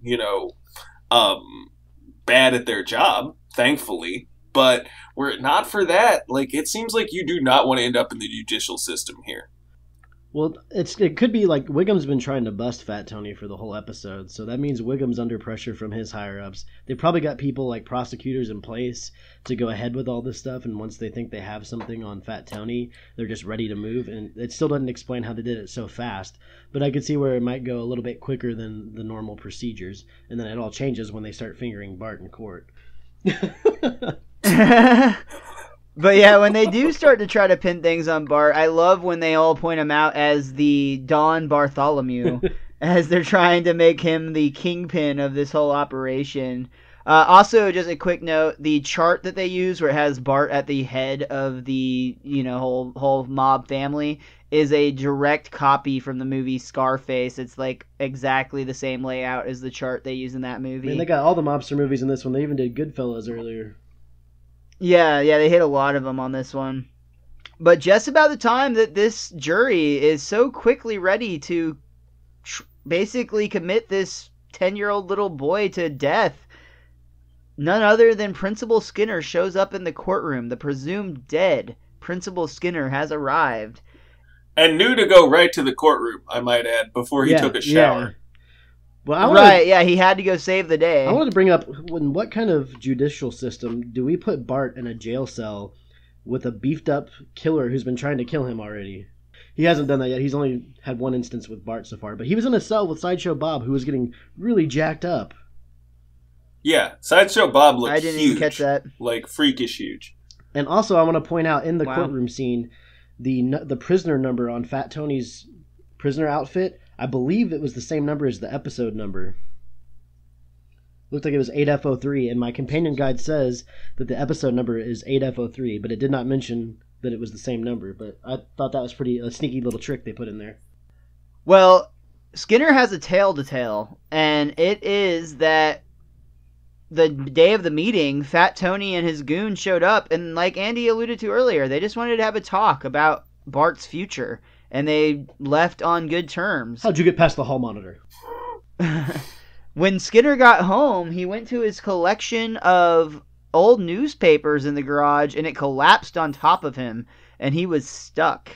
Speaker 3: bad at their job, thankfully. But were it not for that, like, it seems like you do not want to end up in the judicial system here.
Speaker 2: Well, it could be like Wiggum's been trying to bust Fat Tony for the whole episode, so that means Wiggum's under pressure from his higher-ups. They probably got people like prosecutors in place to go ahead with all this stuff, and once they think they have something on Fat Tony, they're just ready to move, and it still doesn't explain how they did it so fast, but I could see where it might go a little bit quicker than the normal procedures, and then it all changes when they start fingering Bart in court.
Speaker 1: But yeah, when they do start to try to pin things on Bart, I love when they all point him out as the Don Bartholomew, as they're trying to make him the kingpin of this whole operation. Also, just a quick note, the chart that they use where it has Bart at the head of the, whole mob family is a direct copy from the movie Scarface. It's like exactly the same layout as the chart they use in that movie.
Speaker 2: I mean, they got all the mobster movies in this one. They even did Goodfellas earlier.
Speaker 1: Yeah, they hit a lot of them on this one. But just about the time that this jury is so quickly ready to basically commit this 10-year-old little boy to death, none other than Principal Skinner shows up in the courtroom. The presumed dead Principal Skinner has arrived.
Speaker 3: And knew to go right to the courtroom, I might add, before he took a shower.
Speaker 2: Yeah. Well,
Speaker 1: He had to go save the day.
Speaker 2: I wanted to bring up, what kind of judicial system do we put Bart in a jail cell with a beefed up killer who's been trying to kill him already? He hasn't done that yet. He's only had one instance with Bart so far. But he was in a cell with Sideshow Bob, who was getting really jacked up.
Speaker 3: Yeah, Sideshow Bob looked
Speaker 1: I didn't
Speaker 3: huge.
Speaker 1: even catch that.
Speaker 3: Like, freakish huge.
Speaker 2: And also, I want to point out, in the
Speaker 1: Wow.
Speaker 2: courtroom scene, the prisoner number on Fat Tony's prisoner outfit, I believe it was the same number as the episode number. Looked like it was 8F03, and my companion guide says that the episode number is 8F03, but it did not mention that it was the same number. But I thought that was a sneaky little trick they put in there.
Speaker 1: Well, Skinner has a tale to tell, and it is that the day of the meeting, Fat Tony and his goon showed up, and like Andy alluded to earlier, they just wanted to have a talk about Bart's future, and they left on good terms.
Speaker 2: How'd you get past the hall monitor?
Speaker 1: When Skinner got home, he went to his collection of old newspapers in the garage, and it collapsed on top of him, and he was stuck.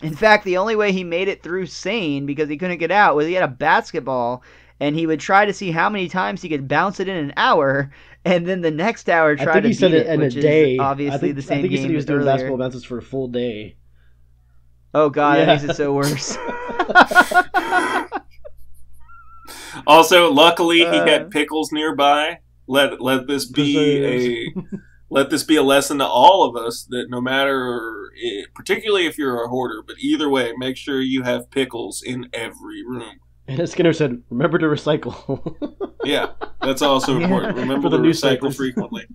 Speaker 1: In fact, the only way he made it through sane, because he couldn't get out, was he had a basketball, and he would try to see how many times he could bounce it in an hour, and then the next hour try to beat it,
Speaker 2: in
Speaker 1: which
Speaker 2: a day.
Speaker 1: is obviously the same
Speaker 2: I think he
Speaker 1: game
Speaker 2: said he was
Speaker 1: as
Speaker 2: doing
Speaker 1: earlier.
Speaker 2: basketball bounces for a full day.
Speaker 1: Oh god,
Speaker 2: Yeah.
Speaker 1: that makes it so worse.
Speaker 3: Also, luckily, he had pickles nearby. Let this be a lesson to all of us that no matter, particularly if you're a hoarder, but either way, make sure you have pickles in every room.
Speaker 2: And as Skinner said, remember to recycle.
Speaker 3: Yeah, that's also important. Remember to recycle frequently.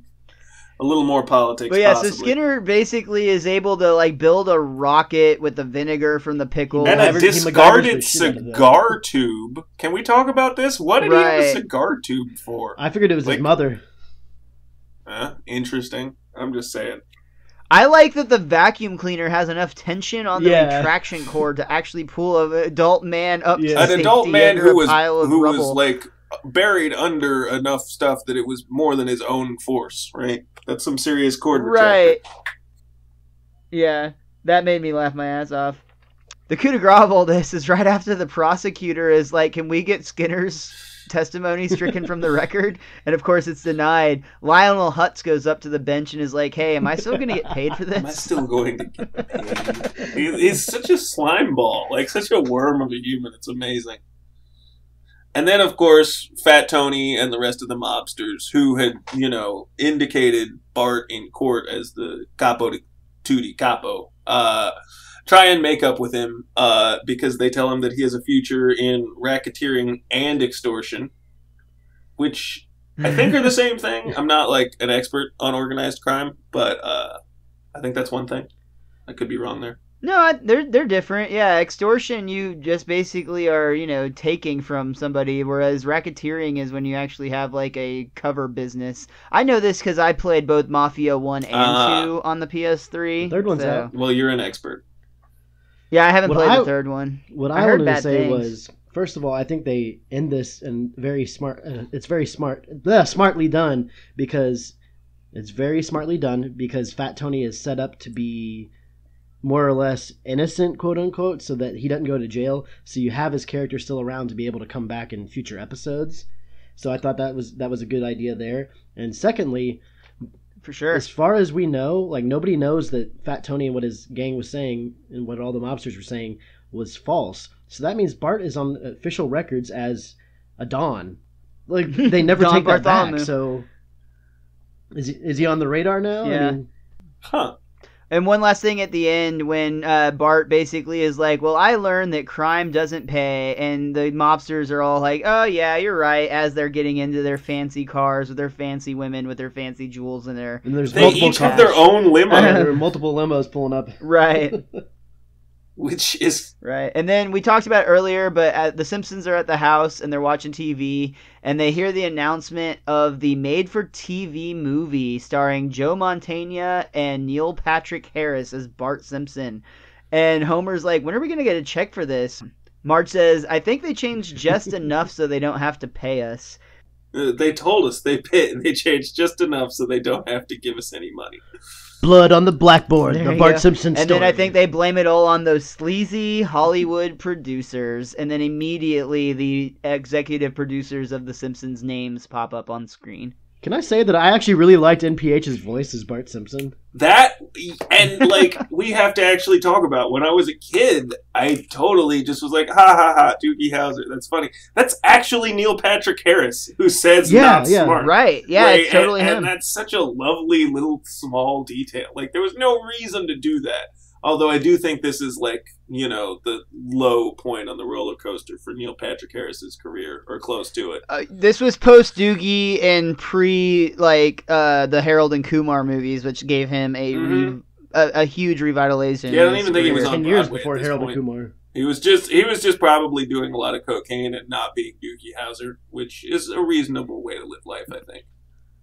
Speaker 3: A little more politics,
Speaker 1: but yeah,
Speaker 3: possibly.
Speaker 1: so Skinner basically is able to like build a rocket with the vinegar from the pickles.
Speaker 3: And a discarded cigar tube. Can we talk about this? What did he have a cigar tube for?
Speaker 2: I figured it was his mother.
Speaker 3: Interesting. I'm just saying.
Speaker 1: I like that the vacuum cleaner has enough tension on the retraction cord to actually pull an adult man up to
Speaker 3: an adult man who
Speaker 1: was
Speaker 3: like buried under enough stuff that it was more than his own force, right? That's some serious cord retractor.
Speaker 1: Right. Yeah, that made me laugh my ass off. The coup de grace of all this is right after the prosecutor is like, can we get Skinner's testimony stricken from the record? And of course it's denied. Lionel Hutz goes up to the bench and is like, hey, am I still going to get paid for this?
Speaker 3: Am I still going to get paid? He's such a slime ball, like such a worm of a human. It's amazing. And then, of course, Fat Tony and the rest of the mobsters who had, indicated Bart in court as the capo de tutti capo, try and make up with him because they tell him that he has a future in racketeering and extortion, which I think are the same thing. I'm not like an expert on organized crime, but I think that's one thing. I could be wrong there.
Speaker 1: No, they're different. Yeah, extortion, you just basically are, taking from somebody, whereas racketeering is when you actually have, like, a cover business. I know this because I played both Mafia 1 and 2 on the PS3.
Speaker 2: The third one's out.
Speaker 3: Well, you're an expert.
Speaker 1: Yeah, I haven't played the third one.
Speaker 2: What I wanted to say was, first of all, I think they end this in very smart. It's very smartly done because Fat Tony is set up to be more or less innocent, quote unquote, so that he doesn't go to jail. So you have his character still around to be able to come back in future episodes. So I thought that was a good idea there. And secondly,
Speaker 1: for sure,
Speaker 2: as far as we know, like nobody knows that Fat Tony and what his gang was saying and what all the mobsters were saying was false. So that means Bart is on official records as a Don. Like they never take that back. So is he on the radar now?
Speaker 1: Yeah.
Speaker 3: Huh.
Speaker 1: And one last thing at the end when Bart basically is like, well, I learned that crime doesn't pay, and the mobsters are all like, oh, yeah, you're right, as they're getting into their fancy cars with their fancy women with their fancy jewels in there.
Speaker 2: And
Speaker 3: they each have their own limo.
Speaker 2: There are multiple limos pulling up.
Speaker 1: Right.
Speaker 3: Which is...
Speaker 1: Right. And then we talked about earlier, but the Simpsons are at the house, and they're watching TV, and they hear the announcement of the made-for-TV movie starring Joe Mantegna and Neil Patrick Harris as Bart Simpson. And Homer's like, when are we going to get a check for this? Marge says, I think they changed just enough so they don't have to pay us.
Speaker 3: They told us they changed just enough so they don't have to give us any money.
Speaker 2: Blood on the blackboard, the Bart Simpson story.
Speaker 1: And then I think they blame it all on those sleazy Hollywood producers. And then immediately the executive producers of The Simpsons names pop up on screen.
Speaker 2: Can I say that I actually really liked NPH's voice as Bart Simpson?
Speaker 3: That, and like, we have to actually talk about, when I was a kid, I totally just was like, ha ha ha, Doogie Howser, that's funny. That's actually Neil Patrick Harris, who says not smart.
Speaker 1: Right, yeah,
Speaker 3: like,
Speaker 1: it's totally him.
Speaker 3: And that's such a lovely little small detail. Like, there was no reason to do that. Although I do think this is like, the low point on the roller coaster for Neil Patrick Harris's career, or close to it.
Speaker 1: This was post Doogie and pre the Harold and Kumar movies, which gave him a huge revitalization.
Speaker 3: Yeah, I don't even think he was on
Speaker 2: 10
Speaker 3: Broadway
Speaker 2: years before Harold
Speaker 3: point.
Speaker 2: and Kumar.
Speaker 3: He was just probably doing a lot of cocaine and not being Doogie Howser, which is a reasonable way to live life, I think.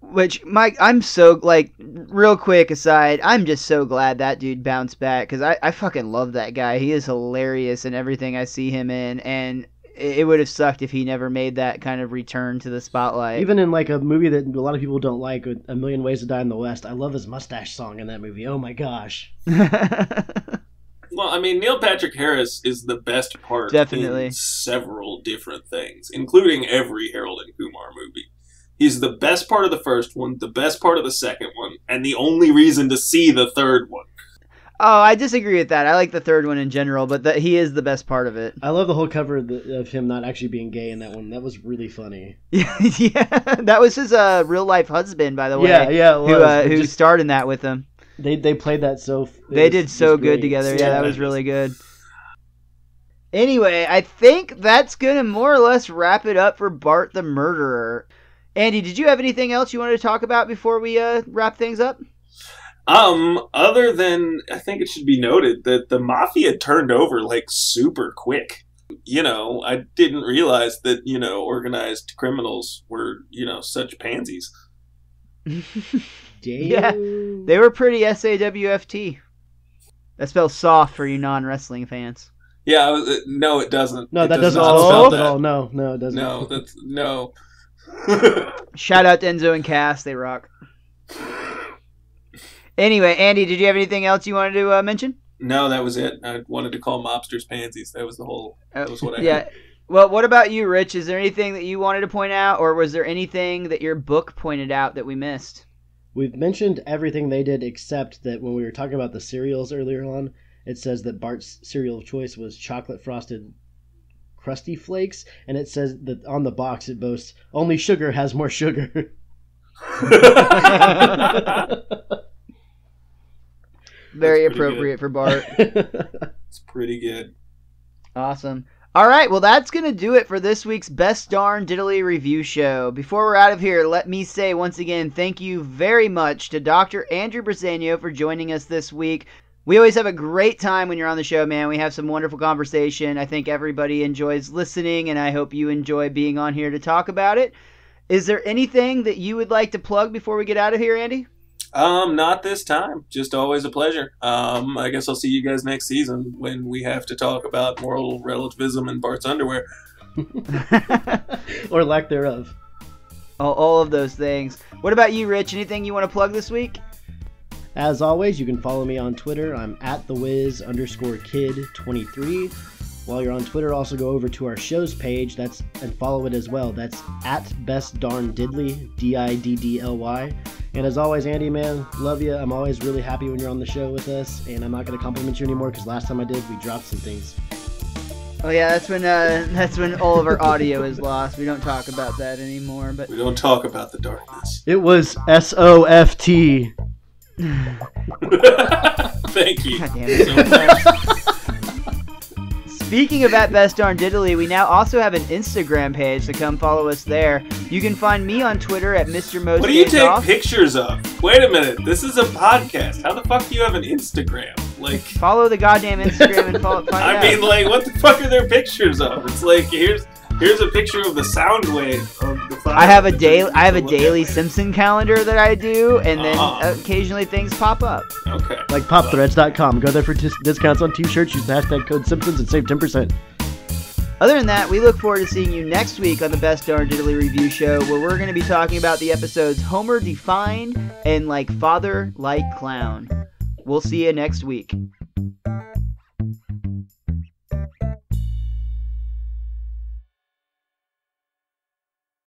Speaker 1: Which, Mike, I'm so, real quick aside, I'm just so glad that dude bounced back, because I fucking love that guy. He is hilarious in everything I see him in, and it would have sucked if he never made that kind of return to the spotlight.
Speaker 2: Even in, a movie that a lot of people don't like, A Million Ways to Die in the West, I love his mustache song in that movie. Oh my gosh.
Speaker 3: Well, I mean, Neil Patrick Harris is the best part
Speaker 1: Definitely.
Speaker 3: in several different things, including every Harold and Kumar movie. He's the best part of the first one, the best part of the second one, and the only reason to see the third one.
Speaker 1: Oh, I disagree with that. I like the third one in general, but he is the best part of it.
Speaker 2: I love the whole cover of him not actually being gay in that one. That was really funny.
Speaker 1: Yeah, that was his real life husband, by the way.
Speaker 2: Yeah, it was.
Speaker 1: Who starred in that with him.
Speaker 2: They played that so.
Speaker 1: They did so good
Speaker 2: great.
Speaker 1: together. Yeah, that was really good. Anyway, I think that's gonna more or less wrap it up for Bart the Murderer. Andy, did you have anything else you wanted to talk about before we wrap things up?
Speaker 3: Other than, I think it should be noted that the Mafia turned over, like, super quick. I didn't realize that, organized criminals were, such pansies.
Speaker 1: Yeah, they were pretty SAWFT. That spells soft for you non-wrestling fans.
Speaker 3: Yeah, no, it doesn't.
Speaker 2: No, that
Speaker 3: does
Speaker 2: doesn't
Speaker 3: not
Speaker 2: spell
Speaker 3: spell
Speaker 2: at
Speaker 3: that.
Speaker 2: all. No, it doesn't.
Speaker 3: No, that's, no.
Speaker 1: Shout out to Enzo and Cass, they rock. Anyway, Andy, did you have anything else you wanted to mention?
Speaker 3: No, that was it. I wanted to call mobsters pansies. That was what I had.
Speaker 1: Well, what about you, Rich? Is there anything that you wanted to point out, or was there anything that your book pointed out that we missed?
Speaker 2: We've mentioned everything they did except that when we were talking about the cereals earlier on, it says that Bart's cereal of choice was chocolate frosted Krusty Flakes, and it says that on the box it boasts, only sugar has more sugar.
Speaker 1: Very appropriate for Bart.
Speaker 3: It's pretty good.
Speaker 1: Awesome. All right, well, that's going to do it for this week's Best Darn Diddly Review Show. Before we're out of here, let me say once again thank you very much to Dr. Andrew Briseño for joining us this week. We always have a great time when you're on the show, man. We have some wonderful conversation. I think everybody enjoys listening, and I hope you enjoy being on here to talk about it. Is there anything that you would like to plug before we get out of here, Andy?
Speaker 3: Not this time. Just always a pleasure. I guess I'll see you guys next season when we have to talk about moral relativism and Bart's underwear.
Speaker 2: Or lack thereof.
Speaker 1: All of those things. What about you, Rich? Anything you want to plug this week?
Speaker 2: As always, you can follow me on Twitter. I'm at thewiz_kid23. While you're on Twitter, also go over to our show's page and follow it as well. That's at Best Darn Diddly, Diddly. And as always, Andy, man, love you. I'm always really happy when you're on the show with us, and I'm not going to compliment you anymore because last time I did, we dropped some things.
Speaker 1: Oh yeah, that's when all of our audio is lost. We don't talk about that anymore. But
Speaker 3: we don't talk about the darkness.
Speaker 2: It was SOFT.
Speaker 3: Thank you.
Speaker 1: God damn it. Speaking of at Best Darn Diddly, we now also have an Instagram page, so come follow us there. You can find me on Twitter at MrMostDaysOff.
Speaker 3: What do you take pictures of? Wait a minute, this is a podcast. How the fuck do you have an Instagram? Like,
Speaker 1: follow the goddamn Instagram and find out.
Speaker 3: I mean, like, what the fuck are there pictures of? It's like, here's a picture of the sound wave of the fire.
Speaker 1: I have a daily Simpson calendar that I do, and then occasionally things pop up.
Speaker 3: Okay.
Speaker 2: Like popthreads.com. Go there for discounts on t-shirts. Use the hashtag code Simpsons and save 10%.
Speaker 1: Other than that, we look forward to seeing you next week on the Best Darn Diddly Review Show, where we're going to be talking about the episodes Homer Defined and Like Father, Like Clown. We'll see you next week.